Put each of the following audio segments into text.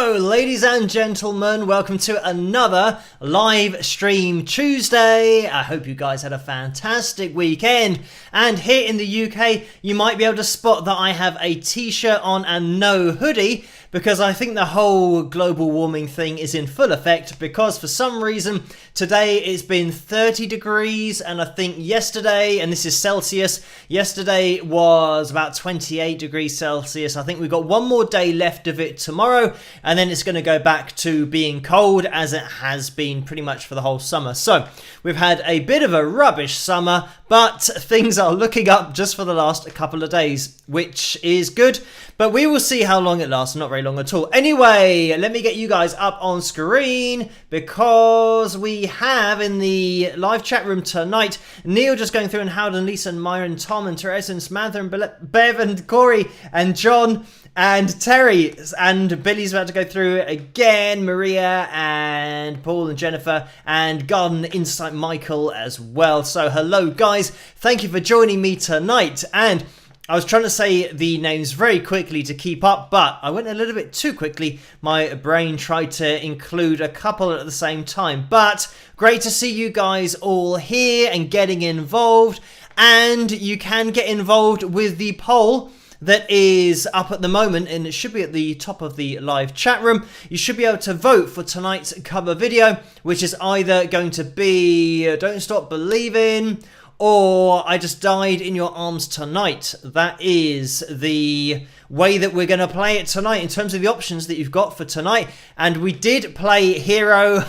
Hello, ladies and gentlemen. Welcome to another live stream Tuesday. I hope you guys had a fantastic weekend. And here in the UK, you might be able to spot that I have a t-shirt on and no hoodie, because I think the whole global warming thing is in full effect, because for some reason today it's been 30 degrees, and I think yesterday, and this is Celsius, yesterday was about 28 degrees Celsius. I think we've got one more day left of it tomorrow, and then it's going to go back to being cold as it has been pretty much for the whole summer. So we've had a bit of a rubbish summer, but things are looking up just for the last couple of days, which is good, but we will see how long it lasts. Not very long at all. Anyway, let me get you guys up on screen, because we have in the live chat room tonight Neil just going through, and Howard and Lisa and Myra and Tom and Teresa and Samantha and Bev and Corey and John and Terry, and Billy's about to go through again, Maria and Paul and Jennifer and Garden Insight Michael as well. So hello guys, thank you for joining me tonight. And I was trying to say the names very quickly to keep up, but I went a little bit too quickly. My brain tried to include a couple at the same time. But great to see you guys all here and getting involved. And you can get involved with the poll that is up at the moment, and it should be at the top of the live chat room. You should be able to vote for tonight's cover video, which is either going to be Don't Stop Believing or I Just Died in Your Arms Tonight. That is the way that we're going to play it tonight in terms of the options that you've got for tonight. And we did play Hero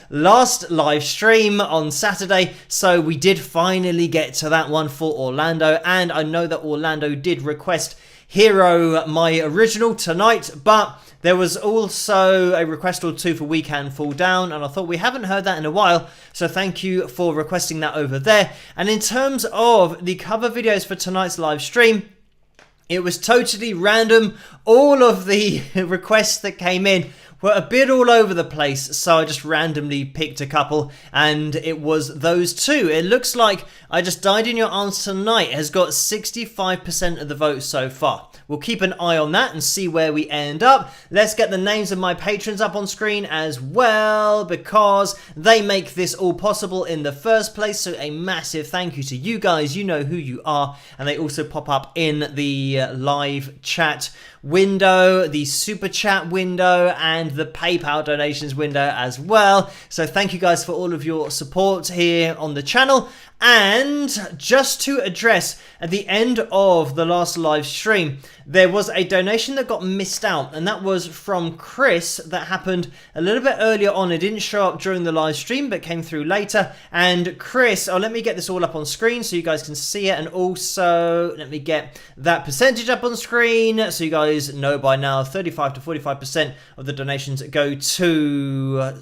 last live stream on Saturday, so we did finally get to that one for Orlando, and I know that Orlando did request Hero, my original, tonight, but there was also a request or two for We Can Fall Down, and I thought we haven't heard that in a while, so thank you for requesting that over there. And in terms of the cover videos for tonight's live stream, it was totally random. All of the requests that came in were a bit all over the place, so I just randomly picked a couple, and it was those two. It looks like I Just Died in Your Arms Tonight has got 65% of the vote so far. We'll keep an eye on that and see where we end up. Let's get the names of my patrons up on screen as well, because they make this all possible in the first place. So a massive thank you to you guys. You know who you are, and they also pop up in the live chat window, the super chat window, and the PayPal donations window as well. So thank you guys for all of your support here on the channel. And just to address, at the end of the last live stream, there was a donation that got missed out, and that was from Chris. That happened a little bit earlier on. It didn't show up during the live stream, but came through later. And Chris, let me get this all up on screen so you guys can see it, and also let me get that percentage up on screen so you guys know by now 35 to 45% of the donations go to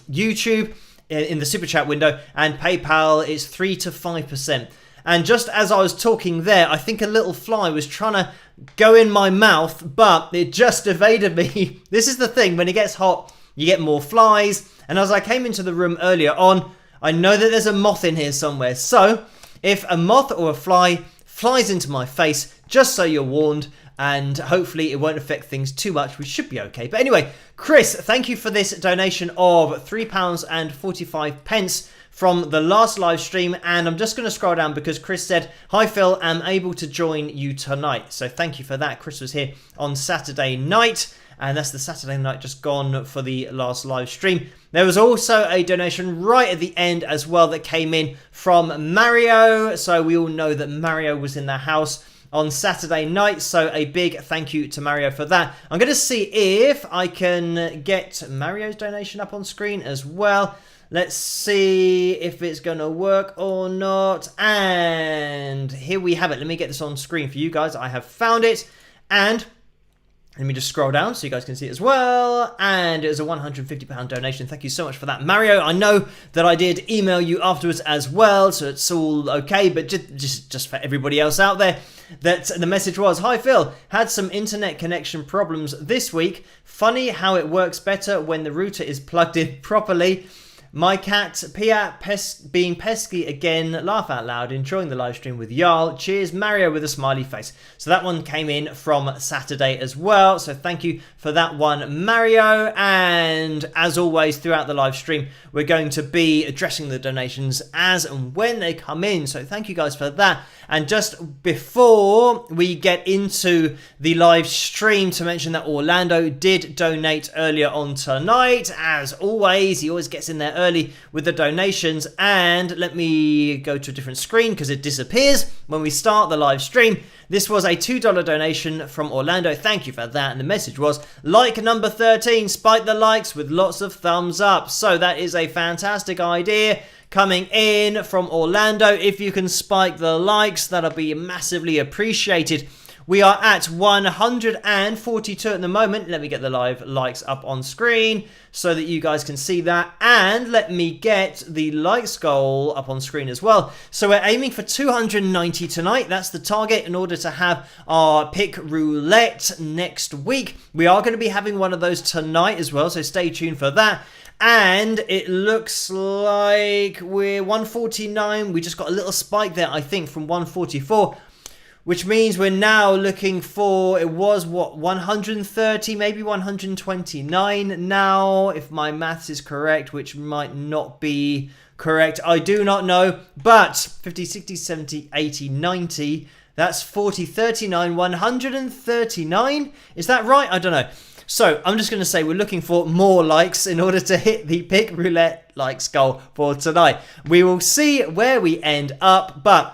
YouTube in the super chat window, and PayPal is 3 to 5%. And just as I was talking there, I think a little fly was trying to go in my mouth, but it just evaded me. This is the thing, when it gets hot, you get more flies. And as I came into the room earlier on, I know that there's a moth in here somewhere. So if a moth or a fly flies into my face, just so you're warned, and hopefully it won't affect things too much. We should be okay. But anyway, Chris, thank you for this donation of £3.45 from the last live stream. And I'm just going to scroll down because Chris said, "Hi Phil, I'm able to join you tonight." So thank you for that. Chris was here on Saturday night, and that's the Saturday night just gone for the last live stream. There was also a donation right at the end as well that came in from Mario. So we all know that Mario was in the house on Saturday night, so a big thank you to Mario for that. I'm going to see if I can get Mario's donation up on screen as well. Let's see if it's going to work or not. And here we have it. Let me get this on screen for you guys. I have found it, and let me just scroll down so you guys can see it as well. And it was a £150 donation. Thank you so much for that, Mario. I know that I did email you afterwards as well, so it's all okay. But just for everybody else out there, that the message was, "Hi Phil, had some internet connection problems this week. Funny how it works better when the router is plugged in properly." My cat, Pia, being pesky again, laugh out loud, enjoying the live stream with Jarl. Cheers, Mario with a smiley face. So that one came in from Saturday as well. So thank you for that one, Mario. And as always, throughout the live stream, we're going to be addressing the donations as and when they come in. So thank you guys for that. And just before we get into the live stream, to mention that Orlando did donate earlier on tonight. As always, he always gets in there early with the donations. And let me go to a different screen because it disappears when we start the live stream. This was a $2 donation from Orlando. Thank you for that. And the message was, like number 13, spike the likes with lots of thumbs up. So that is a fantastic idea coming in from Orlando. If you can spike the likes, that'll be massively appreciated. We are at 142 at the moment. Let me get the live likes up on screen so that you guys can see that. And let me get the likes goal up on screen as well. So we're aiming for 290 tonight. That's the target in order to have our pick roulette next week. We are going to be having one of those tonight as well, so stay tuned for that. And it looks like we're 149. We just got a little spike there, I think, from 144. Which means we're now looking for, it was what, 130, maybe 129 now, if my maths is correct, which might not be correct. I do not know, but 50, 60, 70, 80, 90, that's 40, 39, 139. Is that right? I don't know. So I'm just going to say we're looking for more likes in order to hit the pick roulette likes goal for tonight. We will see where we end up, but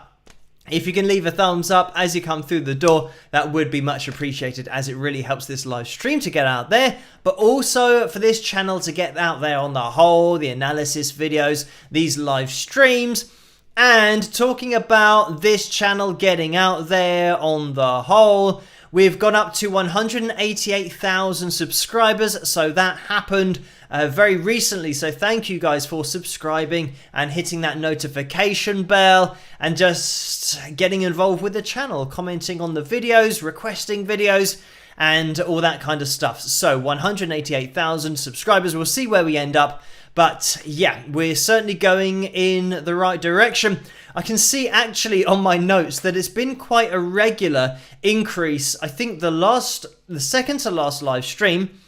if you can leave a thumbs up as you come through the door, that would be much appreciated, as it really helps this live stream to get out there, but also for this channel to get out there on the whole, the analysis videos, these live streams. And talking about this channel getting out there on the whole, we've gone up to 188,000 subscribers, so that happened very recently. So thank you guys for subscribing and hitting that notification bell and just getting involved with the channel, commenting on the videos, requesting videos, and all that kind of stuff. So 188,000 subscribers. We'll see where we end up. But yeah, we're certainly going in the right direction. I can see actually on my notes that it's been quite a regular increase. I think the second to last live stream,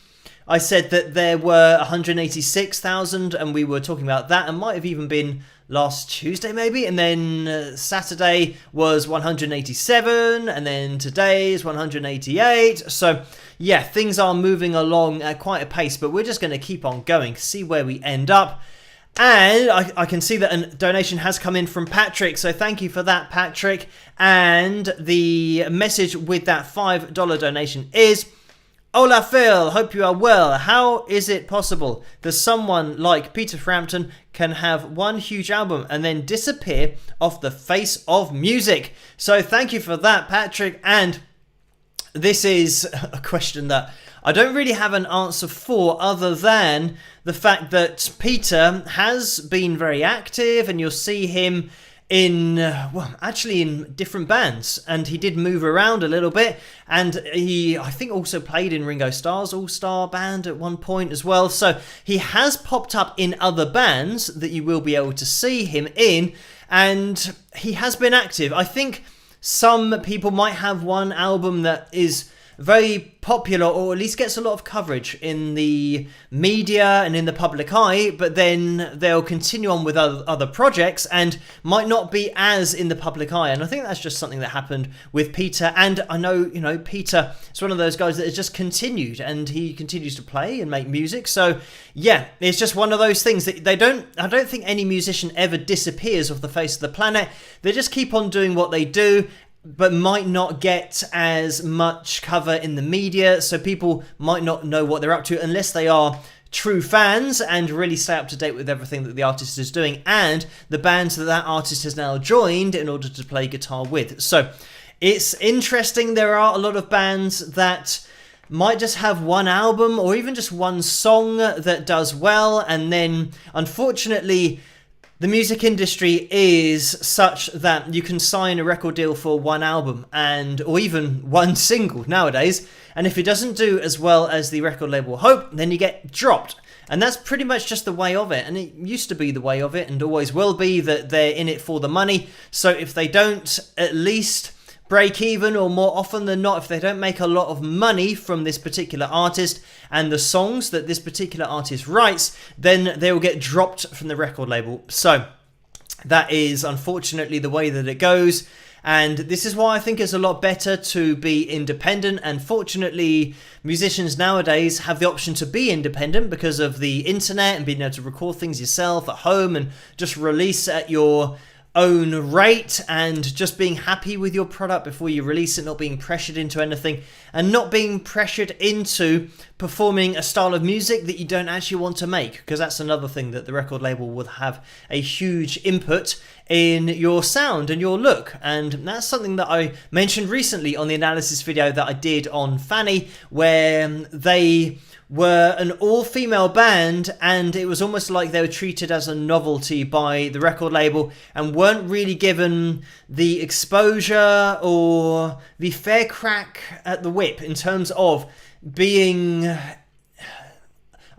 I said that there were 186,000 and we were talking about that, and might have even been last Tuesday maybe, and then Saturday was 187, and then today is 188. So yeah, things are moving along at quite a pace, but we're just going to keep on going, see where we end up. And I can see that a donation has come in from Patrick, so thank you for that, Patrick. And the message with that $5 donation is, Hola Phil, hope you are well. How is it possible that someone like Peter Frampton can have one huge album and then disappear off the face of music? So thank you for that, Patrick. And this is a question that I don't really have an answer for, other than the fact that Peter has been very active, and you'll see him in, well, actually in different bands, and he did move around a little bit, and he, I think, also played in Ringo Starr's all-star band at one point as well. So he has popped up in other bands that you will be able to see him in, and he has been active. I think some people might have one album that is very popular, or at least gets a lot of coverage in the media and in the public eye, but then they'll continue on with other projects and might not be as in the public eye. And I think that's just something that happened with Peter. And I know, you know, Peter is one of those guys that has just continued, and he continues to play and make music. So yeah, it's just one of those things that I don't think any musician ever disappears off the face of the planet. They just keep on doing what they do, but might not get as much cover in the media, so people might not know what they're up to unless they are true fans and really stay up to date with everything that the artist is doing and the bands that that artist has now joined in order to play guitar with. So it's interesting. There are a lot of bands that might just have one album or even just one song that does well, and then unfortunately the music industry is such that you can sign a record deal for one album or even one single nowadays, and if it doesn't do as well as the record label hope, then you get dropped. And that's pretty much just the way of it. And it used to be the way of it and always will be, that they're in it for the money. So if they don't at least break even, or more often than not, if they don't make a lot of money from this particular artist and the songs that this particular artist writes, then they will get dropped from the record label. So that is unfortunately the way that it goes. And this is why I think it's a lot better to be independent. And fortunately, musicians nowadays have the option to be independent because of the internet and being able to record things yourself at home and just release at your own rate, and just being happy with your product before you release it, not being pressured into anything, and not being pressured into performing a style of music that you don't actually want to make, because that's another thing that the record label would have a huge input in your sound and your look. And that's something that I mentioned recently on the analysis video that I did on Fanny, where they were an all-female band, and it was almost like they were treated as a novelty by the record label and weren't really given the exposure or the fair crack at the whip in terms of being,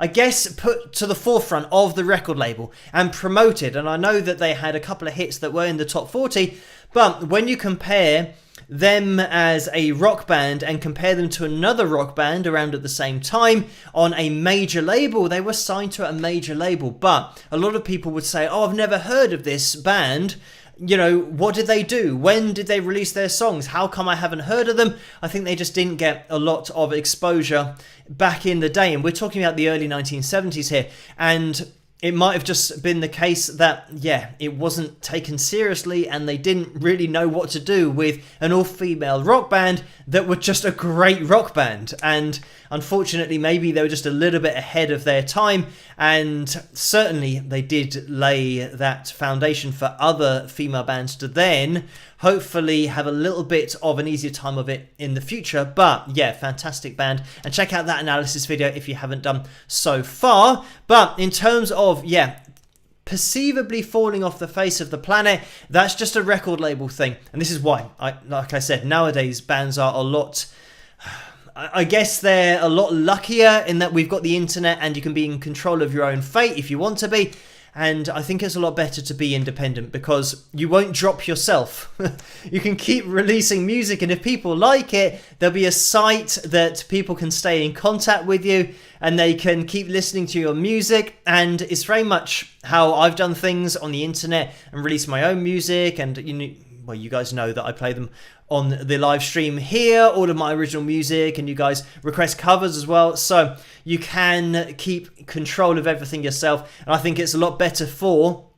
I guess, put to the forefront of the record label and promoted. And I know that they had a couple of hits that were in the top 40, but when you compare them as a rock band and compare them to another rock band around at the same time on a major label, they were signed to a major label. But a lot of people would say, oh, I've never heard of this band. You know, what did they do? When did they release their songs? How come I haven't heard of them? I think they just didn't get a lot of exposure back in the day. And we're talking about the early 1970s here. And it might have just been the case that, yeah, it wasn't taken seriously and they didn't really know what to do with an all-female rock band that were just a great rock band. And unfortunately, maybe they were just a little bit ahead of their time, and certainly they did lay that foundation for other female bands to then hopefully have a little bit of an easier time of it in the future. But yeah, fantastic band, and check out that analysis video if you haven't done so far. But in terms of, yeah, perceivably falling off the face of the planet, that's just a record label thing. And this is why, like I said, nowadays bands are a lot, I guess they're a lot luckier in that we've got the internet and you can be in control of your own fate if you want to be. And I think it's a lot better to be independent because you won't drop yourself. You can keep releasing music, and if people like it, there'll be a site that people can stay in contact with you and they can keep listening to your music. And it's very much how I've done things on the internet and released my own music. And well, you guys know that I play them on the live stream here, all of my original music, and you guys request covers as well. So you can keep control of everything yourself. And I think it's a lot better for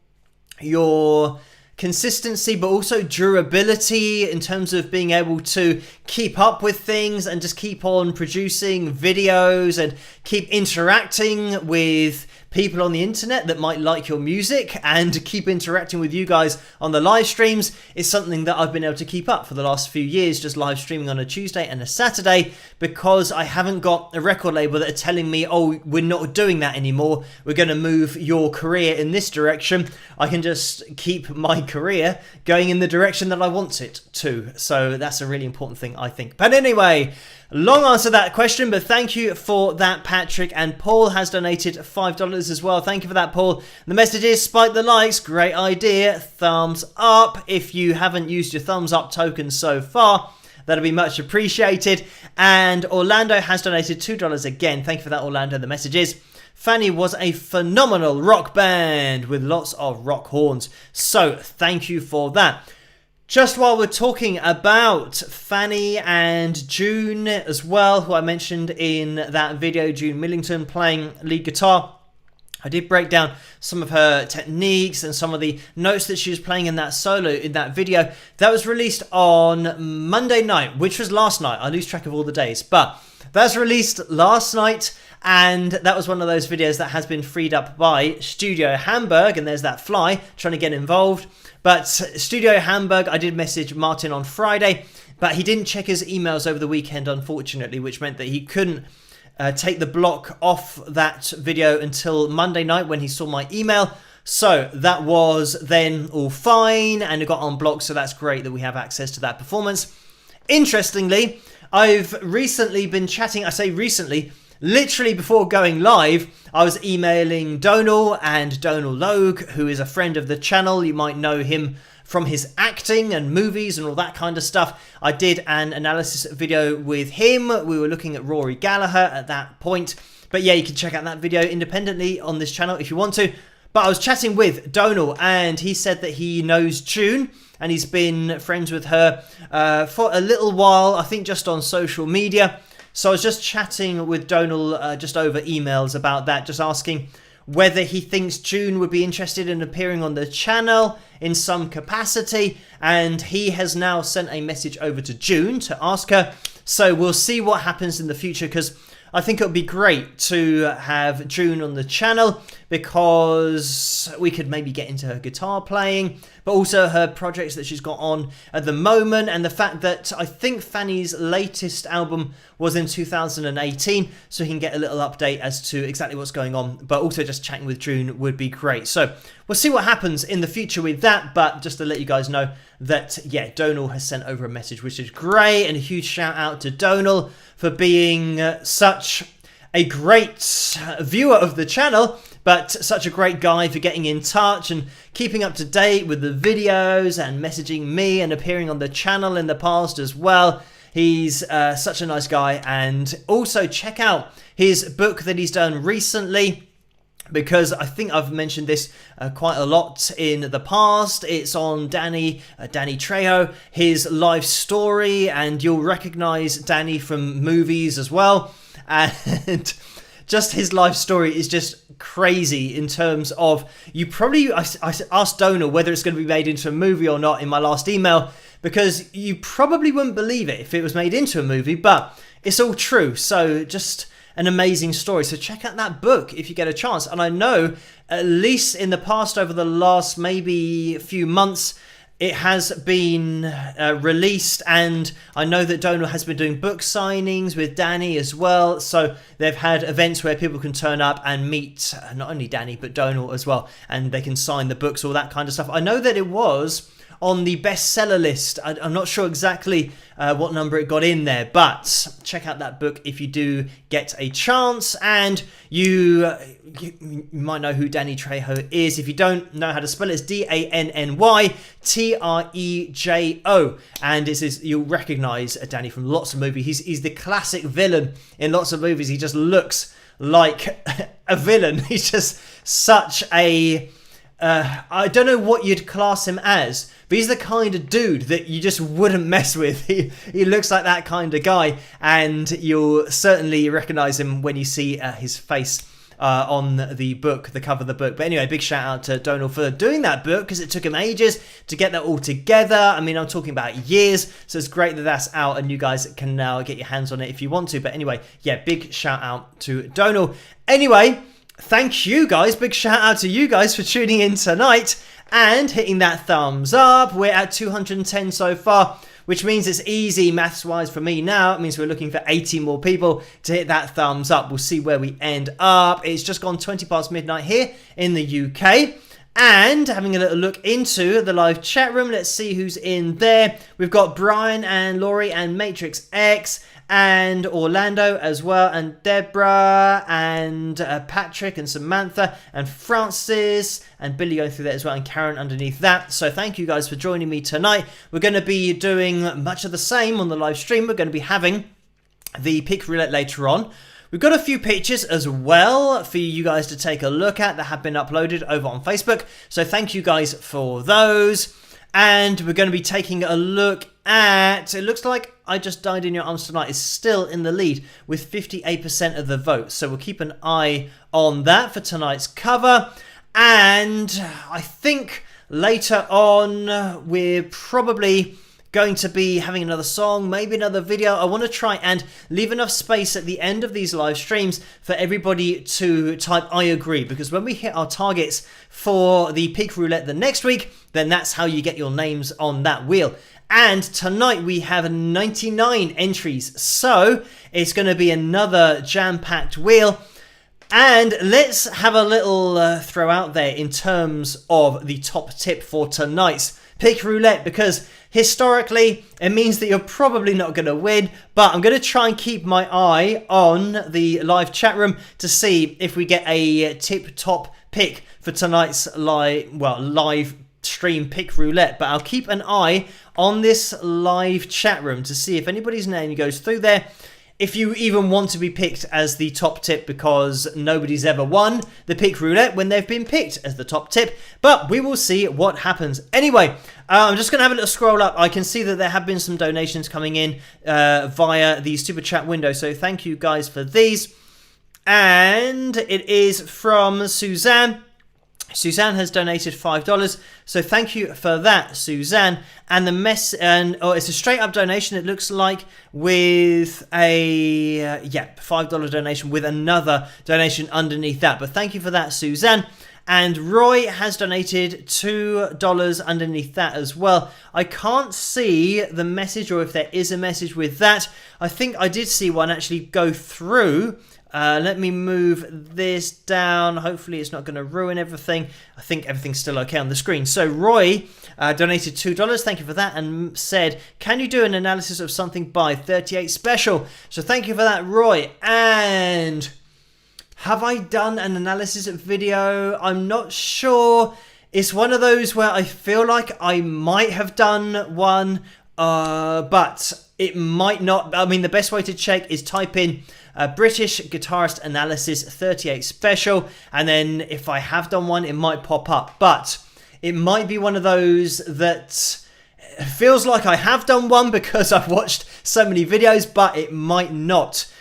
your consistency, but also durability in terms of being able to keep up with things and just keep on producing videos and keep interacting with people on the internet that might like your music, and keep interacting with you guys on the live streams is something that I've been able to keep up for the last few years, just live streaming on a Tuesday and a Saturday, because I haven't got a record label that are telling me, oh, we're not doing that anymore, we're going to move your career in this direction. I can just keep my career going in the direction that I want it to. So that's a really important thing, I think. But anyway, long answer to that question, but thank you for that, Patrick. And Paul has donated $5 as well. Thank you for that, Paul. The message is, spike the likes, great idea, thumbs up. If you haven't used your thumbs up token so far, that'll be much appreciated. And Orlando has donated $2 again. Thank you for that, Orlando. The message is, Fanny was a phenomenal rock band with lots of rock horns. So thank you for that. Just while we're talking about Fanny and June as well, who I mentioned in that video, June Millington playing lead guitar, I did break down some of her techniques and some of the notes that she was playing in that solo in that video. That was released on Monday night, which was last night. I lose track of all the days, but that's released last night. And that was one of those videos that has been freed up by Studio Hamburg. And there's that fly trying to get involved. But Studio Hamburg, I did message Martin on Friday, but he didn't check his emails over the weekend, unfortunately, which meant that he couldn't take the block off that video until Monday night when he saw my email. So that was then all fine and it got unblocked. So that's great that we have access to that performance. Interestingly, I've recently been chatting, I say recently, literally before going live, I was emailing Donal and Donal Logue, who is a friend of the channel. You might know him from his acting and movies and all that kind of stuff. I did an analysis video with him. We were looking at Rory Gallagher at that point. But yeah, you can check out that video independently on this channel if you want to. But I was chatting with Donal, and he said that he knows June, and he's been friends with her for a little while, I think just on social media. So I was just chatting with Donal just over emails about that, just asking whether he thinks June would be interested in appearing on the channel in some capacity, and he has now sent a message over to June to ask her. So we'll see what happens in the future, because I think it would be great to have June on the channel, because we could maybe get into her guitar playing, but also her projects that she's got on at the moment, and the fact that I think Fanny's latest album was in 2018, so he can get a little update as to exactly what's going on. But also just chatting with June would be great. So we'll see what happens in the future with that, but just to let you guys know that, yeah, Donal has sent over a message, which is great, and a huge shout out to Donal for being such a great viewer of the channel, but such a great guy for getting in touch and keeping up to date with the videos and messaging me and appearing on the channel in the past as well. He's such a nice guy. And also check out his book that he's done recently, because I think I've mentioned this quite a lot in the past. It's on Danny Trejo, his life story, and you'll recognize Danny from movies as well. And just his life story is just crazy in terms of, I asked Donal whether it's going to be made into a movie or not in my last email, because you probably wouldn't believe it if it was made into a movie, but it's all true. So just an amazing story. So check out that book if you get a chance. And I know, at least in the past, over the last maybe few months, it has been released, and I know that Donal has been doing book signings with Danny as well. So they've had events where people can turn up and meet not only Danny but Donal as well, and they can sign the books, all that kind of stuff. I know that it was on the bestseller list. I'm not sure exactly what number it got in there, but check out that book if you do get a chance. And you might know who Danny Trejo is. If you don't know how to spell it, it's DANNY-TREJO, and you'll recognize Danny from lots of movies. He's the classic villain in lots of movies. He just looks like a villain. He's just such a I don't know what you'd class him as, but he's the kind of dude that you just wouldn't mess with. He looks like that kind of guy, and you'll certainly recognize him when you see his face on the book, the cover of the book. But anyway, big shout out to Donal for doing that book, because it took him ages to get that all together. I mean, I'm talking about years, so it's great that that's out and you guys can now get your hands on it if you want to. But anyway, yeah, big shout out to Donal. Anyway, thank you guys. Big shout out to you guys for tuning in tonight and hitting that thumbs up. We're at 210 so far, which means it's easy maths wise for me now. It means we're looking for 80 more people to hit that thumbs up. We'll see where we end up. It's just gone 20 past midnight here in the UK. And having a little look into the live chat room, let's see who's in there. We've got Brian and Laurie and Matrix X and Orlando as well, and Deborah and Patrick and Samantha and Francis and Billy going through that as well, and Karen underneath that. So thank you guys for joining me tonight. We're going to be doing much of the same on the live stream. We're going to be having the pick roulette later on. We've got a few pictures as well for you guys to take a look at that have been uploaded over on Facebook. So thank you guys for those. And we're going to be taking a look at, it looks like I Just Died in Your Arms Tonight is still in the lead with 58% of the vote. So we'll keep an eye on that for tonight's cover. And I think later on we're probably going to be having another song, maybe another video. I want to try and leave enough space at the end of these live streams for everybody to type I agree, because when we hit our targets for the Peak Roulette the next week, then that's how you get your names on that wheel. And tonight we have 99 entries, so it's going to be another jam-packed wheel. And let's have a little throw out there in terms of the top tip for tonight's pick roulette, because historically it means that you're probably not going to win, but I'm going to try and keep my eye on the live chat room to see if we get a tip-top pick for tonight's live stream pick roulette. But I'll keep an eye on this live chat room to see if anybody's name goes through there. If you even want to be picked as the top tip, because nobody's ever won the pick roulette when they've been picked as the top tip. But we will see what happens. Anyway, I'm just going to have a little scroll up. I can see that there have been some donations coming in via the super chat window. So thank you guys for these. And it is from Suzanne. Suzanne has donated $5, so thank you for that, Suzanne. And the it's a straight up donation. It looks like with a $5 donation with another donation underneath that. But thank you for that, Suzanne. And Roy has donated $2 underneath that as well. I can't see the message, or if there is a message with that. I think I did see one actually go through. Let me move this down. Hopefully it's not going to ruin everything. I think everything's still okay on the screen. So Roy donated $2. Thank you for that. And said, can you do an analysis of something by 38 Special? So thank you for that, Roy. And have I done an analysis video? I'm not sure. It's one of those where I feel like I might have done one, but it might not. I mean, the best way to check is type in British Guitarist Analysis 38 Special, and then if I have done one, it might pop up. But it might be one of those that feels like I have done one because I've watched so many videos, but it might not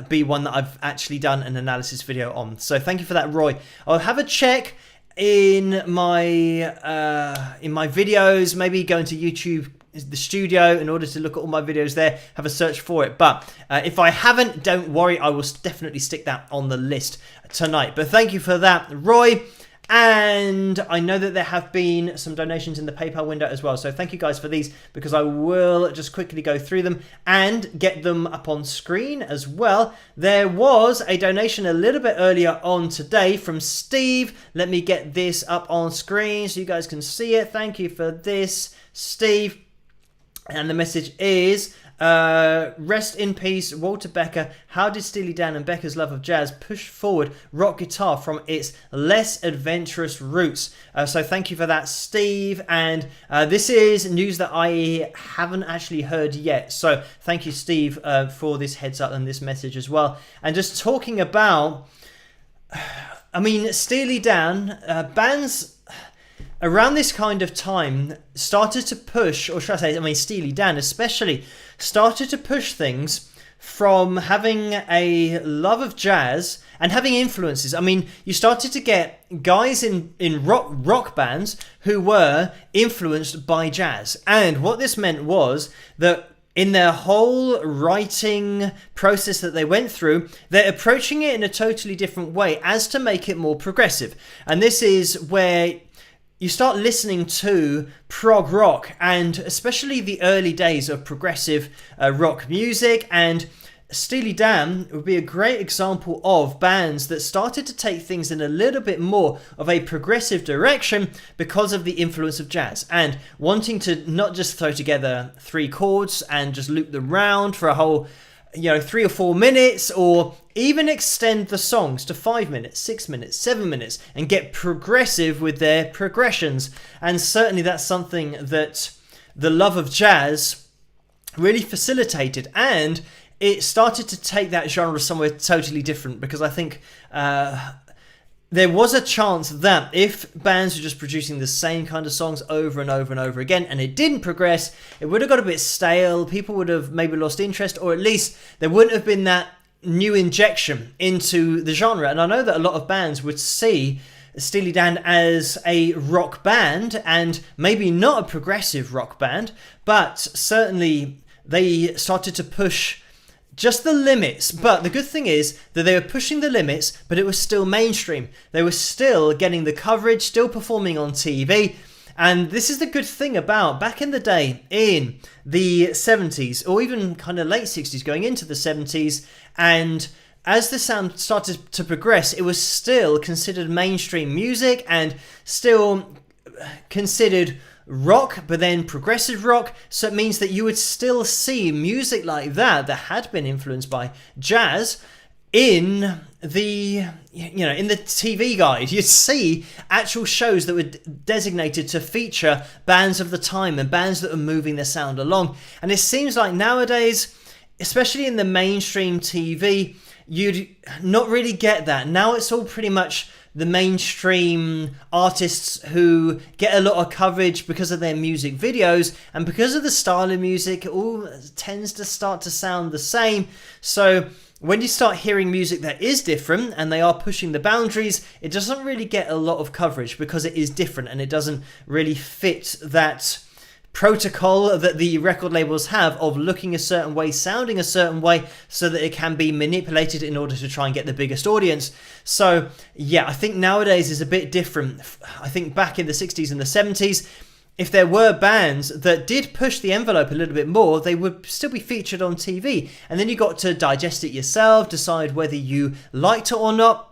be one that I've actually done an analysis video on. So thank you for that, Roy. I'll have a check in my videos, maybe go into YouTube, the studio, in order to look at all my videos there, have a search for it. But if I haven't, don't worry, I will definitely stick that on the list tonight. But thank you for that, Roy. And I know that there have been some donations in the PayPal window as well. So thank you guys for these, because I will just quickly go through them and get them up on screen as well. There was a donation a little bit earlier on today from Steve. Let me get this up on screen so you guys can see it. Thank you for this, Steve. And the message is, rest in peace, Walter Becker. How did Steely Dan and Becker's love of jazz push forward rock guitar from its less adventurous roots? So thank you for that, Steve. And this is news that I haven't actually heard yet. So thank you, Steve, for this heads up and this message as well. And just talking about, I mean, Steely Dan, bands around this kind of time started to push, or should I say, I mean, Steely Dan especially, started to push things from having a love of jazz and having influences. I mean, you started to get guys in rock bands who were influenced by jazz. And what this meant was that in their whole writing process that they went through, they're approaching it in a totally different way as to make it more progressive. And this is where you start listening to prog rock, and especially the early days of progressive rock music. And Steely Dan would be a great example of bands that started to take things in a little bit more of a progressive direction because of the influence of jazz, and wanting to not just throw together 3 chords and just loop them round for a whole 3 or 4 minutes, or even extend the songs to 5 minutes, 6 minutes, 7 minutes, and get progressive with their progressions. And certainly that's something that the love of jazz really facilitated, and it started to take that genre somewhere totally different, because I think there was a chance that if bands were just producing the same kind of songs over and over and over again, and it didn't progress, it would have got a bit stale. People would have maybe lost interest, or at least there wouldn't have been that new injection into the genre. And I know that a lot of bands would see Steely Dan as a rock band, and maybe not a progressive rock band, but certainly they started to push just the limits. But the good thing is that they were pushing the limits, but it was still mainstream. They were still getting the coverage, still performing on TV. And this is the good thing about back in the day, in the 70s, or even kind of late 60s going into the 70s, and as the sound started to progress, it was still considered mainstream music and still considered rock, but then progressive rock. So it means that you would still see music like that had been influenced by jazz in the TV guide. You'd see actual shows that were designated to feature bands of the time and bands that were moving their sound along. And it seems like nowadays, especially in the mainstream TV, you'd not really get that. Now it's all pretty much the mainstream artists who get a lot of coverage because of their music videos, and because of the style of music, it all tends to start to sound the same. So when you start hearing music that is different and they are pushing the boundaries, it doesn't really get a lot of coverage because it is different and it doesn't really fit that protocol that the record labels have of looking a certain way, sounding a certain way, so that it can be manipulated in order to try and get the biggest audience. So yeah, I think nowadays is a bit different. I think back in the 60s and the 70s, if there were bands that did push the envelope a little bit more, they would still be featured on TV. And then you got to digest it yourself, decide whether you liked it or not.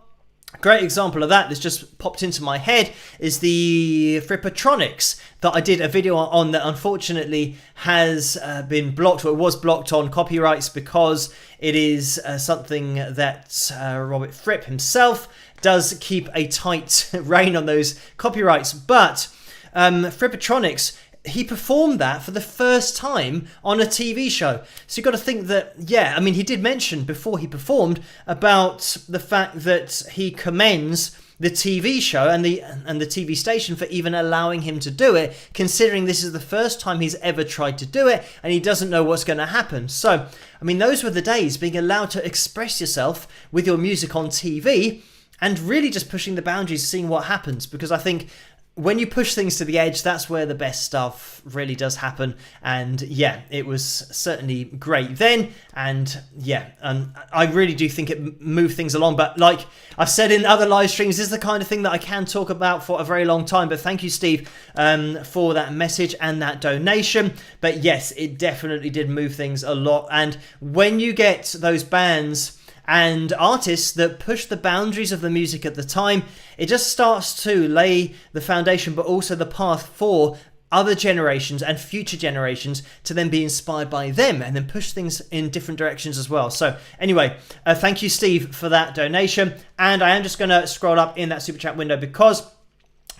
A great example of that that's just popped into my head is the Frippatronics that I did a video on that unfortunately has been blocked, or it was blocked on copyrights, because it is something that Robert Fripp himself does keep a tight rein on those copyrights. But Frippatronics, he performed that for the first time on a TV show. So you've got to think that, yeah, I mean, he did mention before he performed about the fact that he commends the TV show and the TV station for even allowing him to do it, considering this is the first time he's ever tried to do it and he doesn't know what's going to happen. So, I mean, those were the days, being allowed to express yourself with your music on TV and really just pushing the boundaries, seeing what happens. Because I think when you push things to the edge, that's where the best stuff really does happen. And yeah, it was certainly great then. And yeah, I really do think it moved things along. But like I've said in other live streams, this is the kind of thing that I can talk about for a very long time. But thank you, Steve, for that message and that donation. But yes, it definitely did move things a lot. And when you get those bands and artists that push the boundaries of the music at the time, it just starts to lay the foundation, but also the path for other generations and future generations to then be inspired by them and then push things in different directions as well. So anyway, thank you, Steve, for that donation. And I am just going to scroll up in that super chat window because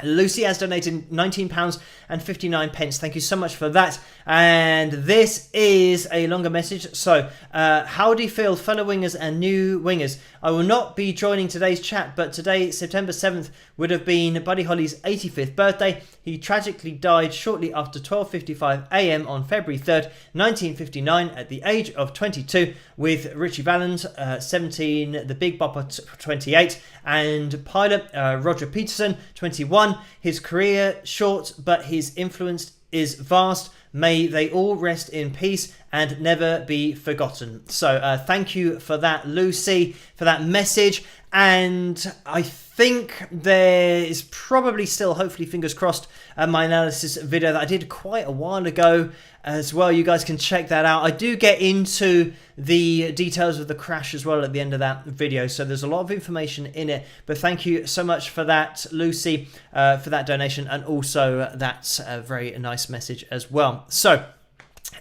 Lucy has donated £19.59. Thank you so much for that. And this is a longer message. So, how do you feel, fellow wingers and new wingers? I will not be joining today's chat, but today, September 7th, would have been Buddy Holly's 85th birthday. He tragically died shortly after 12:55 a.m. on February 3rd, 1959, at the age of 22, with Richie Valens, 17, the Big Bopper, 28, and pilot Roger Peterson, 21. His career short, but his influence is vast. May they all rest in peace and never be forgotten. So thank you for that, Lucy, for that message. And I think there is probably still, hopefully, fingers crossed, my analysis video that I did quite a while ago as well. You guys can check that out. I do get into the details of the crash as well at the end of that video, so there's a lot of information in it. But thank you so much for that, Lucy, for that donation, and also that's a very nice message as well. So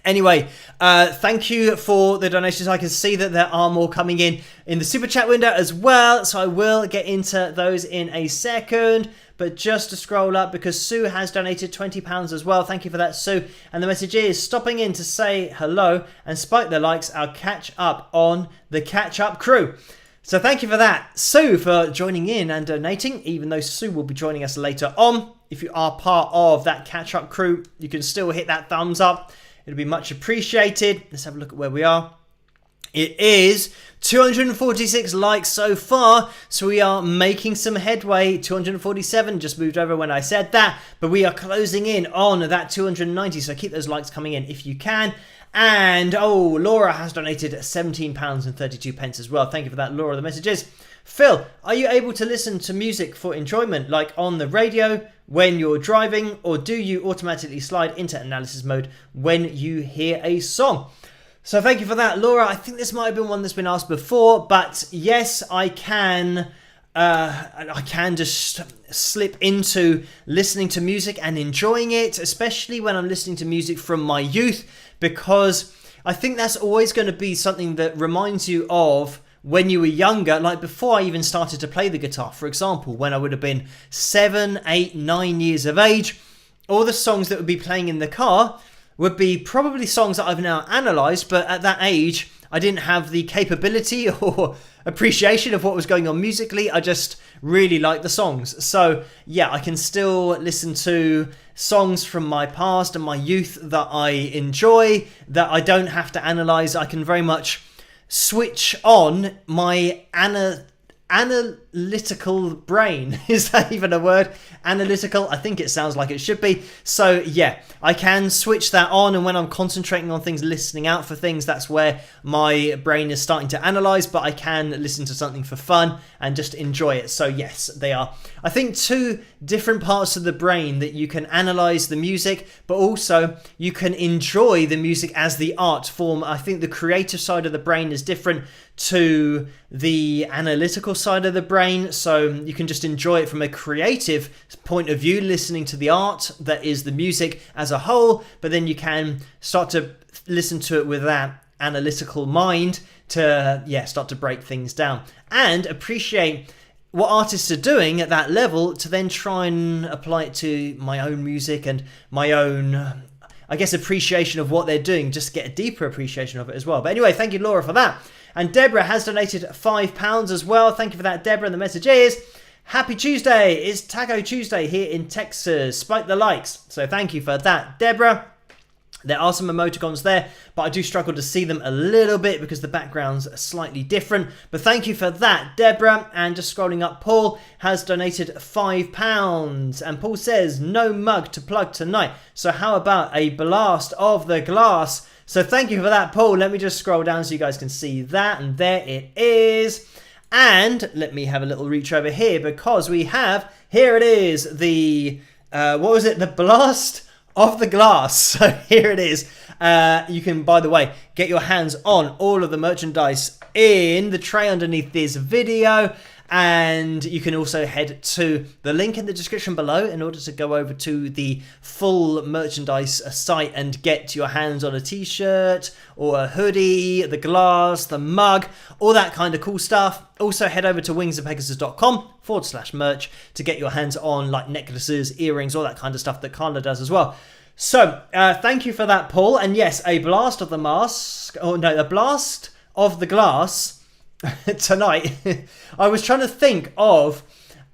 anyway, thank you for the donations. I can see that there are more coming in the super chat window as well, so I will get into those in a second. But just to scroll up, because Sue has donated £20 as well. Thank you for that, Sue. And the message is stopping in to say hello and spike the likes. I'll catch up on the catch up crew. So thank you for that, Sue, for joining in and donating, even though Sue will be joining us later on. If you are part of that catch up crew, you can still hit that thumbs up. It'll be much appreciated. Let's have a look at where we are. It is 246 likes so far, so we are making some headway. 247 just moved over when I said that, but we are closing in on that 290, so keep those likes coming in if you can. And Laura has donated £17.32 as well. Thank you for that, Laura. The message is, Phil, are you able to listen to music for enjoyment, like on the radio when you're driving, or do you automatically slide into analysis mode when you hear a song? So thank you for that, Laura. I think this might have been one that's been asked before, but yes, I can I can just slip into listening to music and enjoying it, especially when I'm listening to music from my youth, because I think that's always going to be something that reminds you of when you were younger, like before I even started to play the guitar. For example, when I would have been 7, 8, 9 years of age, all the songs that would be playing in the car would be probably songs that I've now analysed, but at that age, I didn't have the capability or appreciation of what was going on musically. I just really liked the songs. So yeah, I can still listen to songs from my past and my youth that I enjoy, that I don't have to analyse. I can very much switch on my analytical brain. Is that even a word? Analytical? I think it sounds like it should be. So yeah, I can switch that on, and when I'm concentrating on things, listening out for things, that's where my brain is starting to analyze, but I can listen to something for fun and just enjoy it. So yes, they are, I think, two different parts of the brain that you can analyze the music, but also you can enjoy the music as the art form. I think the creative side of the brain is different to the analytical side of the brain, so you can just enjoy it from a creative point of view, listening to the art that is the music as a whole, but then you can start to listen to it with that analytical mind to start to break things down and appreciate what artists are doing at that level, to then try and apply it to my own music and my own, I guess, appreciation of what they're doing, just get a deeper appreciation of it as well. But anyway, thank you, Laura, for that. And Deborah has donated £5 as well. Thank you for that, Deborah. And the message is, Happy Tuesday. It's Taco Tuesday here in Texas. Spike the likes. So thank you for that, Deborah. There are some emoticons there, but I do struggle to see them a little bit because the backgrounds are slightly different. But thank you for that, Deborah. And just scrolling up, Paul has donated £5. And Paul says, no mug to plug tonight. So how about a blast of the glass? So thank you for that, Paul. Let me just scroll down so you guys can see that. And there it is. And let me have a little reach over here, because we have, here it is, the, what was it? The blast of the glass. So here it is. You can, by the way, get your hands on all of the merchandise in the tray underneath this video. And you can also head to the link in the description below in order to go over to the full merchandise site and get your hands on a t-shirt or a hoodie, the glass, the mug, all that kind of cool stuff. Also head over to wingsofpegasus.com/merch to get your hands on like necklaces, earrings, all that kind of stuff that Carla does as well. So thank you for that, Paul. And yes, a blast of the mask, a blast of the glass tonight. I was trying to think of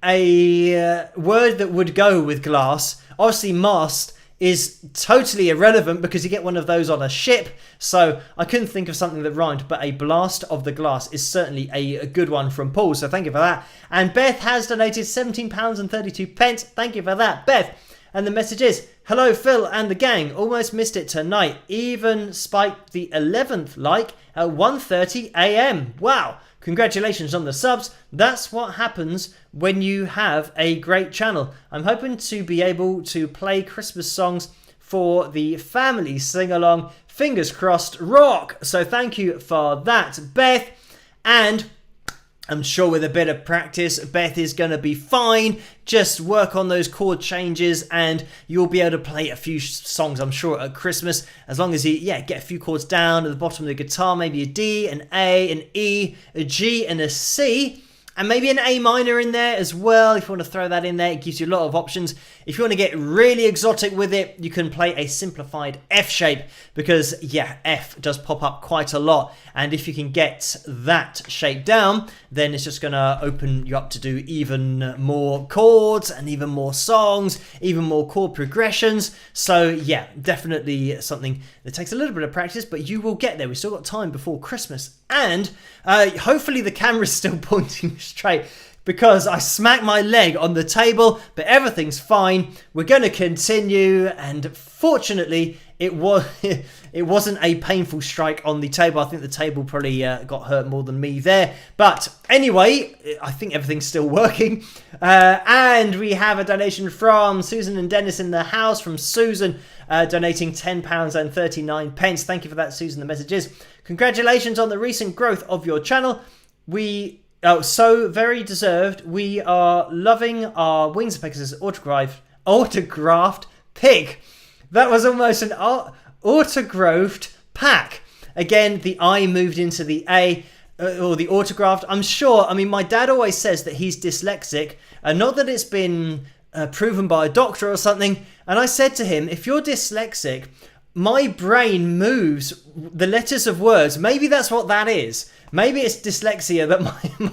a word that would go with glass. Obviously, mast is totally irrelevant because you get one of those on a ship, so I couldn't think of something that rhymed, but a blast of the glass is certainly a good one from Paul, so thank you for that. And Beth has donated £17.32. Thank you for that, Beth. And the message is, hello Phil and the gang, almost missed it tonight, even spiked the 11th like at 1:30 a.m. Wow, congratulations on the subs. That's what happens when you have a great channel. I'm hoping to be able to play Christmas songs for the family sing-along. Fingers crossed, rock. So thank you for that, Beth. And I'm sure with a bit of practice, Beth is going to be fine. Just work on those chord changes and you'll be able to play a few songs, I'm sure, at Christmas. As long as you, get a few chords down at the bottom of the guitar, maybe a D, an A, an E, a G, and a C. And maybe an A minor in there as well, if you want to throw that in there. It gives you a lot of options. If you want to get really exotic with it, you can play a simplified F shape because, F does pop up quite a lot. And if you can get that shape down, then it's just going to open you up to do even more chords and even more songs, even more chord progressions. So, definitely something that takes a little bit of practice, but you will get there. We've still got time before Christmas. And hopefully the camera's still pointing straight because I smacked my leg on the table, but everything's fine. We're going to continue, and fortunately it wasn't a painful strike on the table. I think the table probably got hurt more than me there. But anyway, I think everything's still working. And we have a donation from Susan and Dennis in the house, from Susan donating £10.39. Thank you for that, Susan. The message is, congratulations on the recent growth of your channel. Oh, so very deserved. We are loving our Wings of Pegasus autographed pig. That was almost an autographed pack. Again, the I moved into the A, or the autographed. I'm sure, I mean, my dad always says that he's dyslexic, and not that it's been proven by a doctor or something. And I said to him, if you're dyslexic, my brain moves the letters of words. Maybe that's what that is. Maybe it's dyslexia that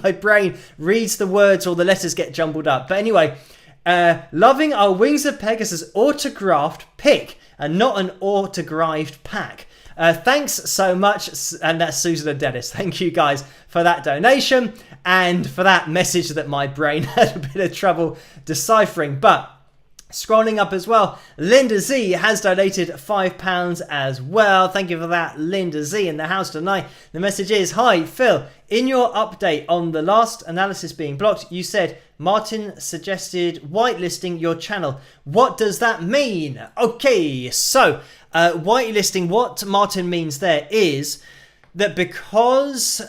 my brain reads the words or the letters get jumbled up. But anyway, loving our Wings of Pegasus autographed pick and not an autographed pack. Thanks so much, and that's Susan and Dennis. Thank you guys for that donation and for that message that my brain had a bit of trouble deciphering. But scrolling up as well, Linda Z has donated £5 as well. Thank you for that, Linda Z, in the house tonight. The message is, hi Phil, in your update on the last analysis being blocked, you said Martin suggested whitelisting your channel. What does that mean? Okay, so whitelisting, what Martin means there is that because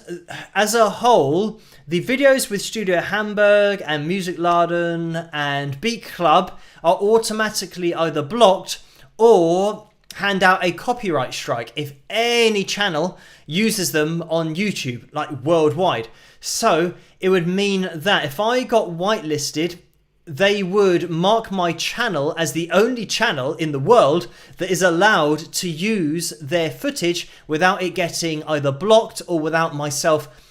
as a whole, the videos with Studio Hamburg and Music Laden and Beat Club are automatically either blocked or hand out a copyright strike if any channel uses them on YouTube, like worldwide. So it would mean that if I got whitelisted, they would mark my channel as the only channel in the world that is allowed to use their footage without it getting either blocked or without myself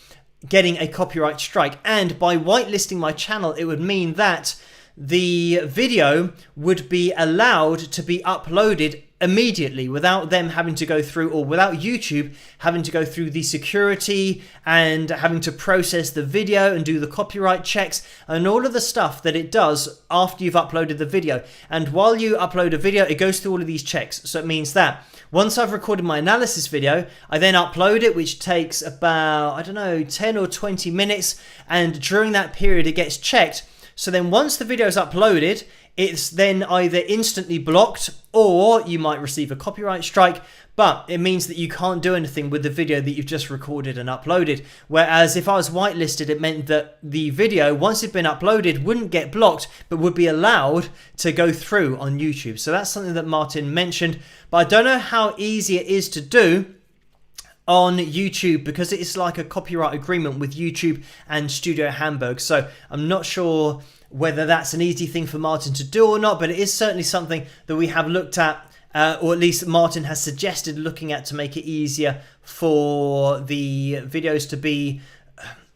getting a copyright strike. And by whitelisting my channel, it would mean that the video would be allowed to be uploaded immediately without them having to go through, or without YouTube having to go through the security and having to process the video and do the copyright checks and all of the stuff that it does after you've uploaded the video. And while you upload a video, it goes through all of these checks. So it means that once I've recorded my analysis video, I then upload it, which takes about, I don't know, 10 or 20 minutes. And during that period, it gets checked. So then once the video is uploaded, it's then either instantly blocked or you might receive a copyright strike, but it means that you can't do anything with the video that you've just recorded and uploaded. Whereas if I was whitelisted, it meant that the video, once it'd been uploaded, wouldn't get blocked, but would be allowed to go through on YouTube. So that's something that Martin mentioned, but I don't know how easy it is to do on YouTube because it's like a copyright agreement with YouTube and Studio Hamburg. So I'm not sure whether that's an easy thing for Martin to do or not, but it is certainly something that we have looked at, or at least Martin has suggested looking at to make it easier for the videos to be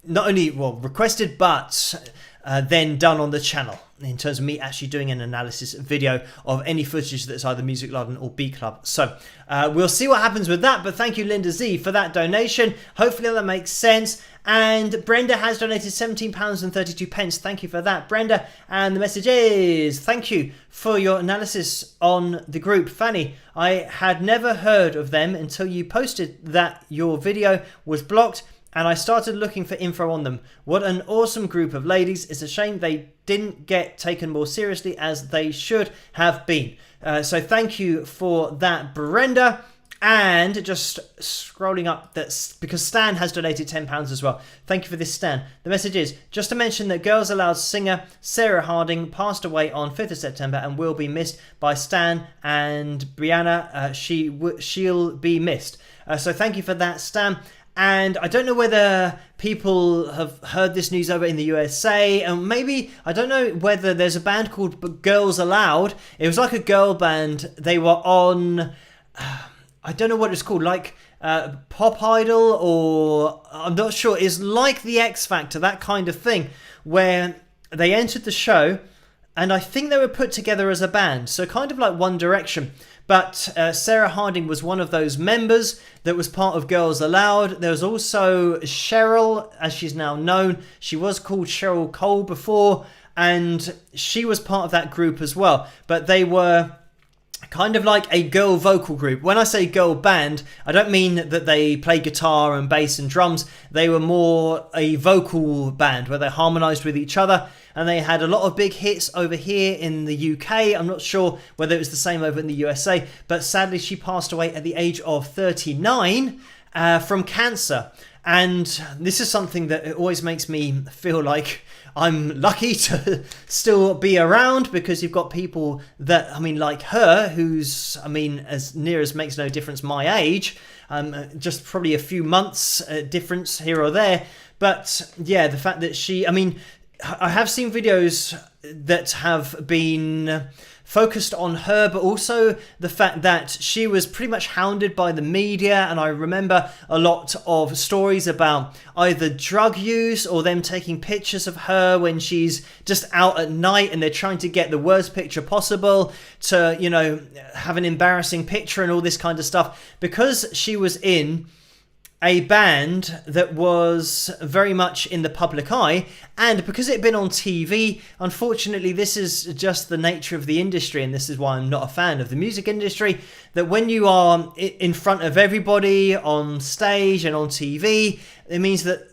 not only requested, but then done on the channel, in terms of me actually doing an analysis video of any footage that's either Music Laden or Beat Club. So we'll see what happens with that, but thank you Linda Z for that donation. Hopefully that makes sense. And Brenda has donated £17.32. Thank you for that, Brenda. And the message is, thank you for your analysis on the group. Fanny, I had never heard of them until you posted that your video was blocked, and I started looking for info on them. What an awesome group of ladies. It's a shame they didn't get taken more seriously as they should have been. So thank you for that, Brenda. And just scrolling up, that's because Stan has donated £10 as well. Thank you for this, Stan. The message is, just to mention that Girls Aloud singer Sarah Harding passed away on 5th of September and will be missed by Stan and Brianna. She'll be missed. So thank you for that, Stan. And I don't know whether people have heard this news over in the USA, and maybe, I don't know whether there's a band called Girls Aloud. It was like a girl band. They were on, I don't know what it's called, like Pop Idol, or I'm not sure. It's like the X Factor, that kind of thing, where they entered the show, and I think they were put together as a band, so kind of like One Direction. But Sarah Harding was one of those members that was part of Girls Aloud. There was also Cheryl, as she's now known. She was called Cheryl Cole before, and she was part of that group as well. But they were kind of like a girl vocal group. When I say girl band, I don't mean that they play guitar and bass and drums. They were more a vocal band where they harmonized with each other, and they had a lot of big hits over here in the UK. I'm not sure whether it was the same over in the USA, but sadly she passed away at the age of 39 from cancer. And this is something that it always makes me feel like I'm lucky to still be around, because you've got people that, I mean, like her, who's, I mean, as near as makes no difference my age, just probably a few months difference here or there. But yeah, the fact that she, I mean, I have seen videos that have been focused on her, but also the fact that she was pretty much hounded by the media. And I remember a lot of stories about either drug use or them taking pictures of her when she's just out at night and they're trying to get the worst picture possible to, you know, have an embarrassing picture and all this kind of stuff, because she was in a band that was very much in the public eye, and because it had been on TV. Unfortunately, this is just the nature of the industry, and this is why I'm not a fan of the music industry, that when you are in front of everybody on stage and on TV, it means that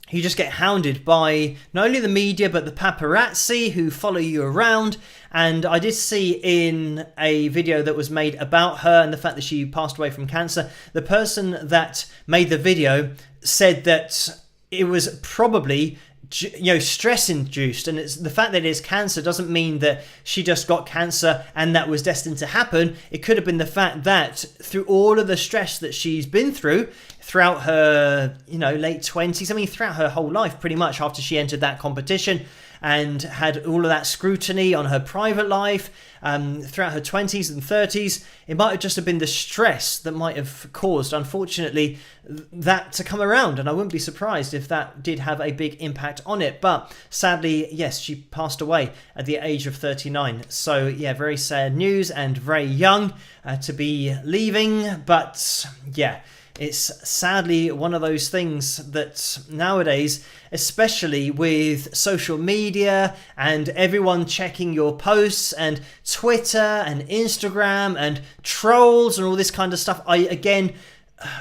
you just get hounded by not only the media but the paparazzi who follow you around. And I did see in a video that was made about her and the fact that she passed away from cancer, the person that made the video said that it was probably, you know, stress induced, and it's the fact that it's cancer doesn't mean that she just got cancer and that was destined to happen. It could have been the fact that through all of the stress that she's been through throughout her, you know, late 20s, I mean throughout her whole life pretty much, after she entered that competition and had all of that scrutiny on her private life throughout her 20s and 30s, it might have just have been the stress that might have caused, unfortunately, that to come around. And I wouldn't be surprised if that did have a big impact on it. But sadly, yes, she passed away at the age of 39. So yeah, very sad news, and very young to be leaving. But yeah, it's sadly one of those things that nowadays, especially with social media and everyone checking your posts and Twitter and Instagram and trolls and all this kind of stuff, I again